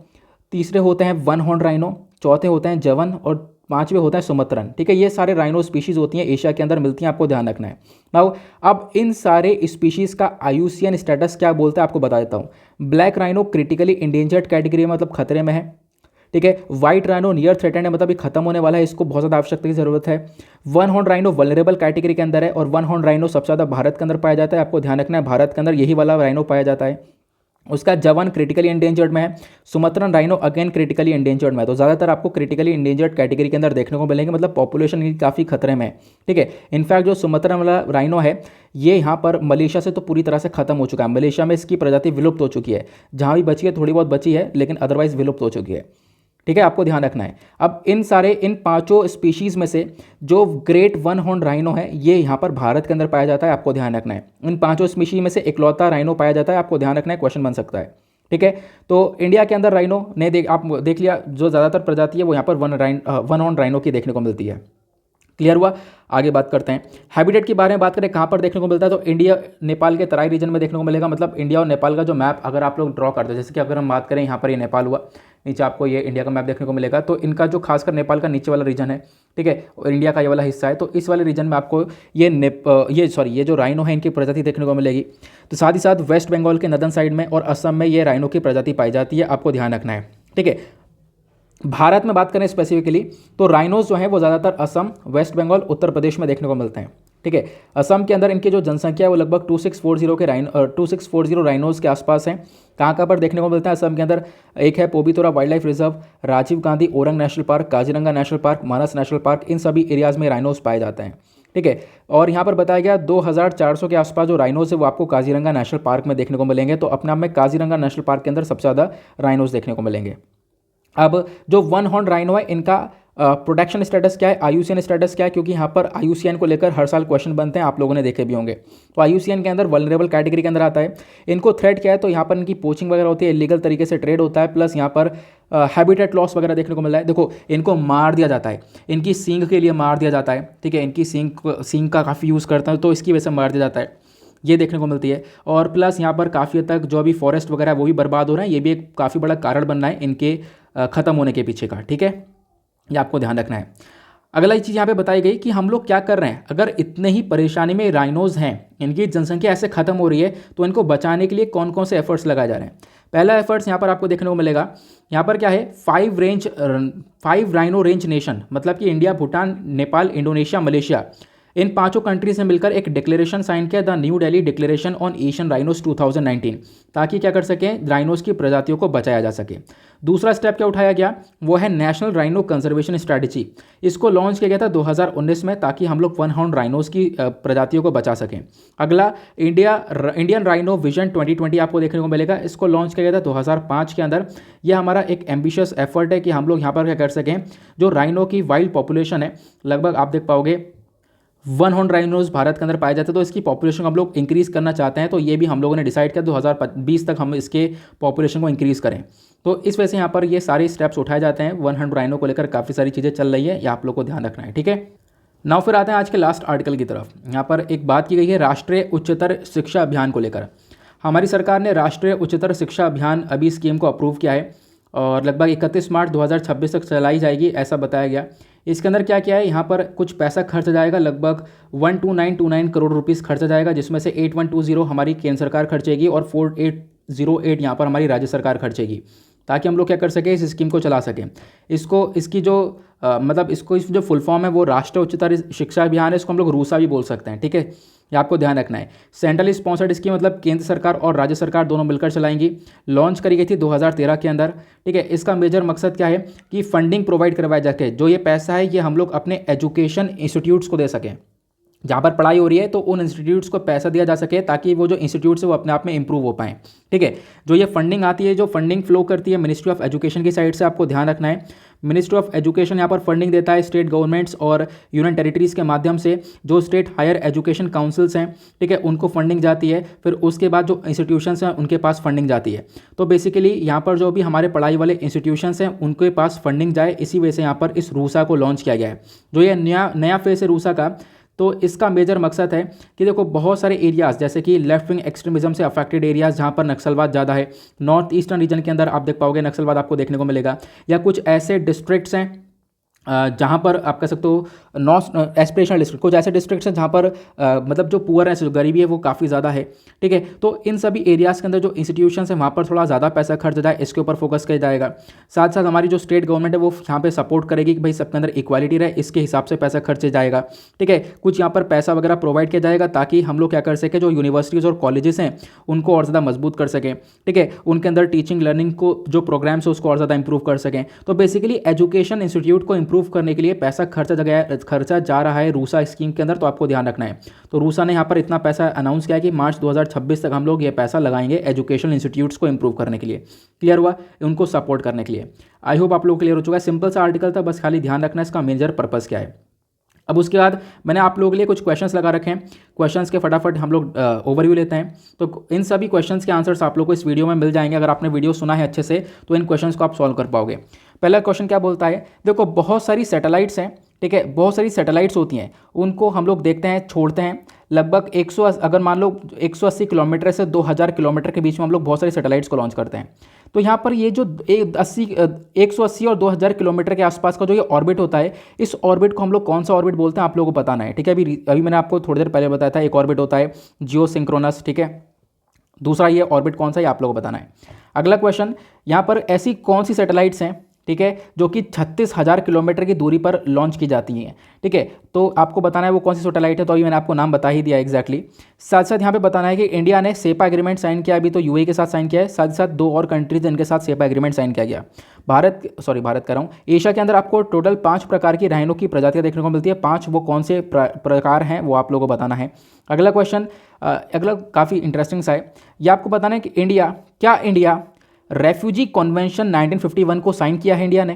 तीसरे होते हैं वन हॉर्न राइनो, चौथे होते हैं जवन और पांचवे होता है सुमत्रन। ठीक है, ये सारे राइनो स्पीशीज़ होती हैं, एशिया के अंदर मिलती हैं, आपको ध्यान रखना है। नाउ अब इन सारे स्पीशीज़ का आईयूसीएन स्टेटस क्या बोलता है आपको बता देता हूँ। Black rhino critically endangered category में, मतलब खतरे में है। ठीक है, व्हाइट राइनो नियर थ्रेटेंड है, मतलब ये खत्म होने वाला है, इसको बहुत ज़्यादा आवश्यकता की जरूरत है। One horn rhino vulnerable category के अंदर है और वन हॉर्न राइनो सबसे ज़्यादा भारत के अंदर पाया जाता है, आपको ध्यान रखना है, भारत के अंदर यही वाला राइनो पाया जाता है। उसका जवन क्रिटिकली इंडेंजर्ड में है, सुमत्रन राइनो अगेन क्रिटिकली इंडेंजर्ड में है। तो ज़्यादातर आपको क्रिटिकली इंडेंजर्ड कैटेगरी के अंदर देखने को मिलेंगे, मतलब पॉपुलेशन की काफ़ी खतरे में है। ठीक है, इनफैक्ट जो सुमत्रन वाला राइनो है ये यहाँ पर मलेशिया से तो पूरी तरह से खत्म हो चुका है, मलेशिया में इसकी प्रजाति विलुप्त हो चुकी है, जहाँ भी बची है थोड़ी बहुत बची है, लेकिन अदरवाइज विलुप्त हो चुकी है। ठीक है, आपको ध्यान रखना है। अब इन पांचों स्पीशीज में से जो ग्रेट वन हॉर्न राइनो है ये यहाँ पर भारत के अंदर पाया जाता है, आपको ध्यान रखना है। इन पांचों स्पीशीज में से इकलौता राइनो पाया जाता है, आपको ध्यान रखना है, क्वेश्चन बन सकता है। ठीक है, तो इंडिया के अंदर राइनो ने आप देख लिया, जो ज़्यादातर प्रजाति है वो यहाँ पर वन हॉर्न राइनो की देखने को मिलती है। क्लियर हुआ? आगे बात करते हैं हैबिटेट के बारे में। बात करें कहाँ पर देखने को मिलता है, तो इंडिया नेपाल के तराई रीजन में देखने को मिलेगा। मतलब इंडिया और नेपाल का जो मैप अगर आप लोग ड्रॉ करते हैं, जैसे कि अगर हम बात करें यहाँ पर ये नेपाल हुआ, नीचे आपको ये इंडिया का मैप देखने को मिलेगा, तो इनका जो खासकर नेपाल का नीचे वाला रीजन है, ठीक है, और इंडिया का ये वाला हिस्सा है, तो इस वाले रीजन में आपको ये जो राइनो है इनकी प्रजाति देखने को मिलेगी। तो साथ ही साथ वेस्ट बंगाल के नदन साइड में और असम में ये राइनो की प्रजाति पाई जाती है, आपको ध्यान रखना है। ठीक है, भारत में बात करें स्पेसिफिकली तो राइनोज जो है वो ज़्यादातर असम, वेस्ट बंगाल, उत्तर प्रदेश में देखने को मिलते हैं। ठीक है, असम के अंदर इनकी जो जनसंख्या है वो लगभग 2640 राइनोज के आसपास है। कहाँ पर देखने को मिलता है असम के अंदर? एक है Pobitora Wildlife Reserve, Rajiv Gandhi Orang National Park, Kaziranga National Park, Manas National Park, इन सभी एरियाज़ में राइनोज पाए जाते हैं। ठीक है, और यहाँ पर बताया गया 2400 के आसपास जो राइनोज है वो आपको काजीरंगा नेशनल पार्क में देखने को मिलेंगे। तो अपने आप में काजीरंगा नेशनल पार्क के अंदर सबसे ज़्यादा राइनोज देखने को मिलेंगे। अब जो वन हॉर्न राइनो है इनका प्रोटेक्शन स्टेटस क्या है, आईयूसीएन स्टेटस क्या है, क्योंकि यहाँ पर आईयूसीएन को लेकर हर साल क्वेश्चन बनते हैं, आप लोगों ने देखे भी होंगे। तो आईयूसीएन के अंदर वल्नरेबल कैटेगरी के अंदर आता है। इनको थ्रेट क्या है, तो यहाँ पर इनकी पोचिंग वगैरह होती है, इलीगल तरीके से ट्रेड होता है, प्लस यहाँ पर हैबिटेट लॉस वगैरह देखने को मिल रहा है। देखो इनको मार दिया जाता है, इनकी सींग के लिए मार दिया जाता है। ठीक है, इनकी सींग का काफ़ी यूज़ करता है, तो इसकी वजह से मार दिया जाता है, ये देखने को मिलती है। और प्लस यहाँ पर काफ़ी हद तक जो अभी फॉरेस्ट वगैरह वो भी बर्बाद हो रहे हैं, ये भी एक काफ़ी बड़ा कारण बन रहा है इनके ख़त्म होने के पीछे का। ठीक है, ये आपको ध्यान रखना है। अगला चीज़ यहाँ पे बताई गई कि हम लोग क्या कर रहे हैं, अगर इतने ही परेशानी में राइनोज हैं, इनकी जनसंख्या ऐसे खत्म हो रही है, तो इनको बचाने के लिए कौन कौन से एफर्ट्स लगाए जा रहे हैं। पहला एफर्ट्स यहाँ पर आपको देखने को मिलेगा, यहाँ पर क्या है, 5 राइनो रेंज नेशन, मतलब कि India, Bhutan, Nepal, Indonesia, Malaysia, इन पांचों कंट्रीज ने मिलकर एक डिक्लेरेशन साइन किया, the New Delhi Declaration on Asian rhinos 2019, ताकि क्या कर सकें, राइनोज की प्रजातियों को बचाया जा सके। दूसरा स्टेप क्या उठाया गया, वो है नेशनल राइनो कंजर्वेशन स्ट्रैटेजी। इसको लॉन्च किया गया था 2019 में, ताकि हम लोग वन हॉर्न राइनोज की प्रजातियों को बचा सकें। अगला इंडियन राइनो विजन 2020 आपको देखने को मिलेगा, इसको लॉन्च किया गया था 2005 के अंदर। यह हमारा एक एम्बिशियस एफर्ट है कि हम लोग यहाँ पर क्या कर सकें, जो राइनो की वाइल्ड पॉपुलेशन है, लगभग आप देख पाओगे वन हॉर्न राइनोज भारत के अंदर पाए जाते हैं, तो इसकी पॉपुलेशन को हम लोग इंक्रीज़ करना चाहते हैं। तो ये भी हम लोगों ने डिसाइड किया 2020 तक हम इसके पॉपुलेशन को इंक्रीज़ करें। तो इस वजह से यहाँ पर ये सारे स्टेप्स उठाए जाते हैं। वन हॉर्न राइनो को लेकर काफ़ी सारी चीज़ें चल रही है, ये आप लोग को ध्यान रखना है। ठीक है, नाउ फिर आते हैं आज के लास्ट आर्टिकल की तरफ। यहाँ पर एक बात की गई है राष्ट्रीय उच्चतर शिक्षा अभियान को लेकर। हमारी सरकार ने राष्ट्रीय उच्चतर शिक्षा अभियान अभी स्कीम को अप्रूव किया है और लगभग 31 मार्च 2026 तक चलाई जाएगी, ऐसा बताया गया। इसके अंदर क्या क्या है, यहाँ पर कुछ पैसा खर्च जाएगा, लगभग 12929 करोड़ रुपीस खर्चा जाएगा, जिसमें से 8120 हमारी केंद्र सरकार खर्चेगी और 4808 यहाँ पर हमारी राज्य सरकार खर्चेगी, ताकि हम लोग क्या कर सकें, इस स्कीम को चला सकें। इसकी जो फुल फॉर्म है वो राष्ट्रीय उच्चतर शिक्षा अभियान है, इसको हम लोग रूसा भी बोल सकते हैं। ठीक है, ये आपको ध्यान रखना है। सेंट्रली स्पॉन्सर्ड स्कीम, मतलब केंद्र सरकार और राज्य सरकार दोनों मिलकर चलाएंगी। लॉन्च करी गई थी 2013 के अंदर। ठीक है, इसका मेजर मकसद क्या है कि फंडिंग प्रोवाइड करवाया जाके जो ये पैसा है ये हम लोग अपने एजुकेशन इंस्टीट्यूट्स को दे सकें। जहाँ पर पढ़ाई हो रही है तो उन इंस्टीट्यूट्स को पैसा दिया जा सके ताकि वो जो इंस्टीट्यूट्स है वो अपने आप में इंप्रूव हो पाएँ। ठीक है, जो ये फंडिंग आती है, जो फंडिंग फ्लो करती है मिनिस्ट्री ऑफ एजुकेशन की साइड से, आपको ध्यान रखना है। मिनिस्ट्री ऑफ एजुकेशन यहाँ पर फंडिंग देता है स्टेट गवर्नमेंट्स और यूनियन टेरिटरीज़ के माध्यम से। जो स्टेट हायर एजुकेशन काउंसिल्स हैं, ठीक है, उनको फंडिंग जाती है। फिर उसके बाद जो इंस्टीट्यूशंस हैं उनके पास फंडिंग जाती है। तो बेसिकली यहाँ पर जो भी हमारे पढ़ाई वाले इंस्टीट्यूशंस हैं उनके पास फंडिंग जाए, इसी वजह से यहाँ पर इस रूसा को लॉन्च किया गया है। जो ये नया फेस है रूसा का, तो इसका मेजर मकसद है कि देखो बहुत सारे एरियाज़ जैसे कि लेफ्ट विंग एक्सट्रीमिज्म से अफेक्टेड एरियाज़ जहाँ पर नक्सलवाद ज़्यादा है, नॉर्थ ईस्टर्न रीजन के अंदर आप देख पाओगे नक्सलवाद आपको देखने को मिलेगा, या कुछ ऐसे डिस्ट्रिक्ट्स हैं जहाँ पर आप कह सकते हो नॉन एस्पिरेशनल डिस्ट्रिक्ट, कुछ ऐसे डिस्ट्रिक्ट्स हैं जहाँ पर मतलब जो पुअर है, जो गरीबी है वो काफ़ी ज़्यादा है। ठीक है, तो इन सभी एरियाज़ के अंदर जो इंस्टीट्यूशंस हैं वहाँ पर थोड़ा ज़्यादा पैसा खर्च जाए, इसके ऊपर फोकस किया जाएगा। साथ साथ हमारी जो स्टेट गवर्नमेंट है वो यहाँ पे सपोर्ट करेगी कि भाई सबके अंदर इक्वालिटी रहे, इसके हिसाब से पैसा खर्चे जाएगा। ठीक है, कुछ यहाँ पर पैसा वगैरह प्रोवाइड किया जाएगा ताकि हम लोग क्या कर सकें, जो यूनिवर्सिटीज़ और कॉलेजेस हैं उनको और ज़्यादा मजबूत कर सकें। ठीक है, उनके अंदर टीचिंग लर्निंग को जो प्रोग्राम्स है उसको और ज़्यादा इंप्रूव कर सकें। तो बेसिकली एजुकेशन इंस्टीट्यूट को इंप्रूव करने के लिए पैसा खर्चा जा रहा है रूसा स्कीम के अंदर, तो आपको ध्यान रखना है। तो रूसा ने यहाँ पर इतना पैसा अनाउंस किया कि मार्च 2026 तक हम लोग ये पैसा लगाएंगे एजुकेशनल इंस्टीट्यूट्स को इंप्रूव करने के लिए। क्लियर हुआ, उनको सपोर्ट करने के लिए। आई होप आप लोग क्लियर हो चुका है। सिंपल सा आर्टिकल था, बस खाली ध्यान रखना है इसका मेजर पर्पस क्या है। अब उसके बाद मैंने आप लोगों के लिए कुछ क्वेश्चंस लगा रखे हैं, क्वेश्चंस के फटाफट हम लोग ओवरव्यू लेते हैं। तो इन सभी क्वेश्चंस के आंसर्स आप लोग को इस वीडियो में मिल जाएंगे। अगर आपने वीडियो सुना है अच्छे से तो इन क्वेश्चंस को आप सॉल्व कर पाओगे। पहला क्वेश्चन क्या बोलता है, देखो बहुत सारी सैटेलाइट्स हैं, ठीक है, बहुत सारी सैटेलाइट्स होती हैं, उनको हम लोग देखते हैं, छोड़ते हैं। लगभग 100, अगर मान लो 180 किलोमीटर से 2000 किलोमीटर के बीच में हम लोग बहुत सारी सैटेलाइट्स को लॉन्च करते हैं। तो यहाँ पर ये जो 180 और 2000 किलोमीटर के आसपास का जो ये ऑर्बिट होता है, इस ऑर्बिट को हम लोग कौन सा ऑर्बिट बोलते हैं आप लोगों को बताना है। ठीक है, अभी मैंने आपको थोड़ी देर पहले बताया था, एक ऑर्बिट होता है जियो सिंक्रोनस। ठीक है, दूसरा ये ऑर्बिट कौन सा है आप लोगों को बताना है। अगला क्वेश्चन, यहाँ पर ऐसी कौन सी सैटेलाइट्स हैं, ठीक है, जो कि 36,000 किलोमीटर की दूरी पर लॉन्च की जाती हैं। ठीक है, तो आपको बताना है वो कौन सी सैटेलाइट है। तो अभी मैंने आपको नाम बता ही दिया एग्जैक्टली। साथ साथ यहाँ पे बताना है कि इंडिया ने सेपा एग्रीमेंट साइन किया, अभी तो यूएई के साथ साइन किया है, साथ साथ 2 और कंट्रीज इनके साथ सेपा एग्रीमेंट साइन किया गया। भारत कह रहा हूँ, एशिया के अंदर आपको टोटल 5 प्रकार की राइनो की प्रजातियाँ देखने को मिलती है। 5 वो कौन से प्रकार हैं वो आप लोगों को बताना है। अगला क्वेश्चन, अगला काफ़ी इंटरेस्टिंग सा है, ये आपको बताना है कि इंडिया रेफ्यूजी कन्वेंशन 1951 को साइन किया है इंडिया ने।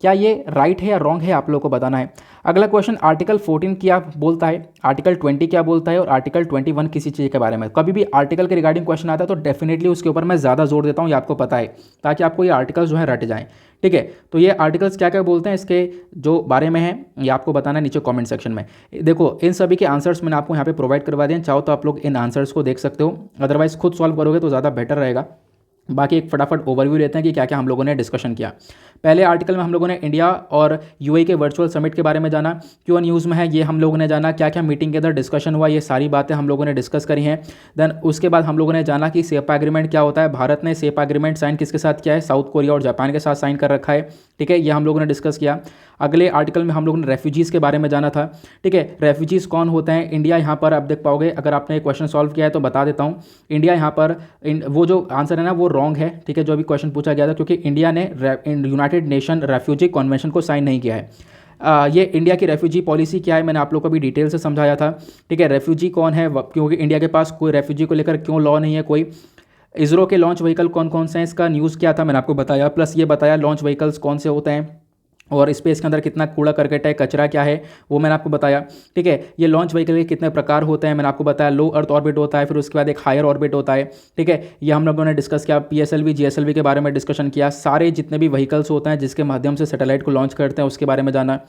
क्या ये राइट है या रॉन्ग है आप लोगों को बताना है। अगला क्वेश्चन, आर्टिकल 14 क्या बोलता है, आर्टिकल 20 क्या बोलता है, और आर्टिकल 21 किसी चीज़ के बारे में। कभी भी आर्टिकल के रिगार्डिंग क्वेश्चन आता है तो डेफिनेटली उसके ऊपर मैं ज़्यादा जोर देता हूँ, ये आपको पता है, ताकि आपको ये आर्टिकल्स जो है रट जाएँ। ठीक है, तो ये आर्टिकल्स क्या क्या बोलते हैं, इसके जो बारे में है ये आपको बताना है नीचे कमेंट सेक्शन में। देखो इन सभी के आंसर्स मैंने आपको यहाँ पे प्रोवाइड करवा दिए, चाहो तो आप लोग इन आंसर्स को देख सकते हो, अदरवाइज खुद सॉल्व करोगे तो ज़्यादा बेटर रहेगा। बाकी एक फटाफट ओवरव्यू लेते हैं कि क्या क्या हम लोगों ने डिस्कशन किया। पहले आर्टिकल में हम लोगों ने इंडिया और यूएई के वर्चुअल समिट के बारे में जाना, क्यों न्यूज़ में है ये हम लोगों ने जाना, क्या क्या मीटिंग के अंदर डिस्कशन हुआ, ये सारी बातें हम लोगों ने डिस्कस करी हैं। देन उसके बाद हम लोगों ने जाना कि सेपा एग्रीमेंट क्या होता है, भारत ने सेपा एग्रीमेंट साइन किसके साथ किया है, साउथ कोरिया और जापान के साथ साइन कर रखा है। ठीक है, ये हम लोगों ने डिस्कस किया। अगले आर्टिकल में हम लोगों ने रेफ्यूजीज़ के बारे में जाना था। ठीक है, रेफ्यूजीज़ कौन होते हैं, इंडिया यहाँ पर आप देख पाओगे, अगर आपने क्वेश्चन सॉल्व किया है तो बता देता हूँ। इंडिया यहाँ पर वो जो आंसर है ना वो रॉन्ग है। ठीक है, जो अभी क्वेश्चन पूछा गया था, क्योंकि इंडिया ने यूनाइटेड नेशन रेफ्यूजी कन्वेंशन को साइन नहीं किया है। ये इंडिया की रेफ्यूजी पॉलिसी क्या है मैंने आप लोगों को भी डिटेल से समझाया था। ठीक है, रेफ्यूजी कौन है, क्योंकि इंडिया के पास कोई रेफ्यूजी को लेकर क्यों लॉ नहीं है कोई। इसरो के लॉन्च व्हीकल कौन कौन से हैं, इसका न्यूज़ क्या था मैंने आपको बताया, प्लस ये बताया लॉन्च व्हीकल्स कौन से होते हैं, और स्पेस के अंदर कितना कूड़ा करकट है, कचरा क्या है वो मैंने आपको बताया। ठीक है, ये लॉन्च व्हीकल के कितने प्रकार होते हैं मैंने आपको बताया। लो अर्थ ऑर्बिट होता है, फिर उसके बाद एक हायर ऑर्बिट होता है। ठीक है, ये हम लोगों ने डिस्कस किया। PSLV GSLV के बारे में डिस्कशन किया। सारे जितने भी व्हीकल्स होते हैं जिसके माध्यम से सैटेलाइट को लॉन्च करते हैं उसके बारे में जाना।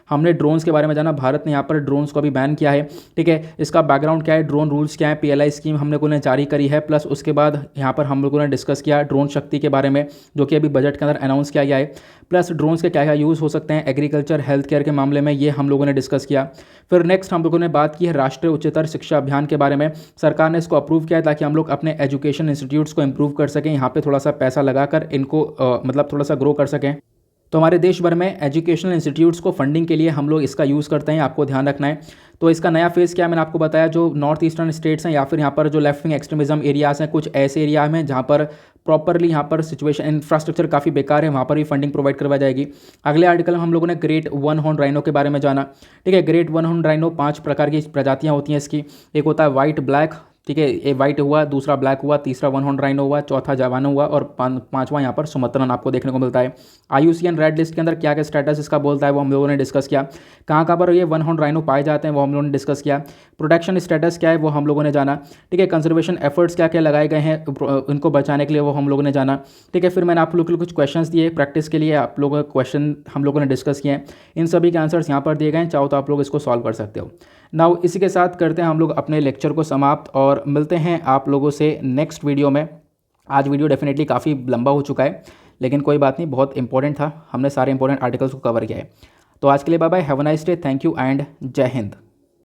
हमने ड्रोन्स के बारे में जाना, भारत ने यहाँ पर ड्रोन्स को भी बैन किया है। ठीक है, इसका बैकग्राउंड क्या है, ड्रोन रूल्स क्या है, PLI स्कीम हम लोगों ने जारी करी है। प्लस उसके बाद यहाँ पर हम लोगों ने डिस्कस किया ड्रोन शक्ति के बारे में, जो कि अभी बजट के अंदर अनाउंस किया गया है। प्लस ड्रोन्स के क्या क्या यूज़ हो सकते हैं एग्रीकल्चर हेल्थ केयर के मामले में, ये हम लोगों ने डिस्कस किया। फिर नेक्स्ट हम लोगों ने बात की है राष्ट्रीय उच्चतर शिक्षा अभियान के बारे में। सरकार ने इसको अप्रूव किया है ताकि हम लोग अपने एजुकेशन इंस्टीट्यूट्स को इंप्रूव कर सकें, यहाँ पे थोड़ा सा पैसा लगाकर इनको मतलब थोड़ा सा ग्रो कर सकें। तो हमारे देश भर में एजुकेशनल इंस्टीट्यूट्स को फंडिंग के लिए हम लोग इसका यूज़ करते हैं, आपको ध्यान रखना है। तो इसका नया फेज़ क्या है, मैंने आपको बताया, जो नॉर्थ ईस्टर्न स्टेट्स हैं या फिर यहाँ पर जो लेफ्ट विंग एक्सट्रीमिज्म एरियाज़ हैं, कुछ ऐसे एरिया में जहाँ पर प्रॉपरली यहाँ पर सिचुएशन इंफ्रास्ट्रक्चर काफ़ी बेकार है, वहाँ पर भी फंडिंग प्रोवाइड करवाई जाएगी। अगले आर्टिकल में हम लोगों ने ग्रेट वन हॉर्न राइनो के बारे में जाना। ठीक है, ग्रेट वन हॉर्न राइनो 5 प्रकार की प्रजातियाँ होती हैं इसकी। एक होता है वाइट ब्लैक, ठीक है, ये वाइट हुआ, दूसरा ब्लैक हुआ, तीसरा वन हॉर्न राइनो हुआ, चौथा जावानो हुआ और पांचवा यहाँ पर सुमत्रन आपको देखने को मिलता है। IUCN रेड लिस्ट के अंदर क्या क्या स्टेटस इसका बोलता है वो हम लोगों ने डिस्कस किया। कहाँ कहाँ पर ये वन हॉर्न राइनो पाए जाते हैं वो हम लोगों ने डिस्कस किया। प्रोटेक्शन स्टेटस क्या है वो हम लोगों ने जाना। ठीक है, कंजर्वेशन एफर्ट्स क्या क्या लगाए गए हैं इनको बचाने के लिए वो हम लोगों ने जाना। ठीक है, फिर मैंने आप लोग के लिए कुछ क्वेश्चंस दिए प्रैक्टिस के लिए, आप लोगों के क्वेश्चन हम लोगों ने डिस्कस किए हैं। इन सभी के आंसर्स यहाँ पर दिए गए हैं, चाहो तो आप लोग इसको सॉल्व कर सकते हो। नाउ इसी के साथ करते हैं हम लोग अपने लेक्चर को समाप्त और मिलते हैं आप लोगों से नेक्स्ट वीडियो में। आज वीडियो डेफिनेटली काफ़ी लंबा हो चुका है, लेकिन कोई बात नहीं, बहुत इंपॉर्टेंट था, हमने सारे इंपॉर्टेंट आर्टिकल्स को कवर किया है। तो आज के लिए bye bye, have a nice day, thank you and जय हिंद।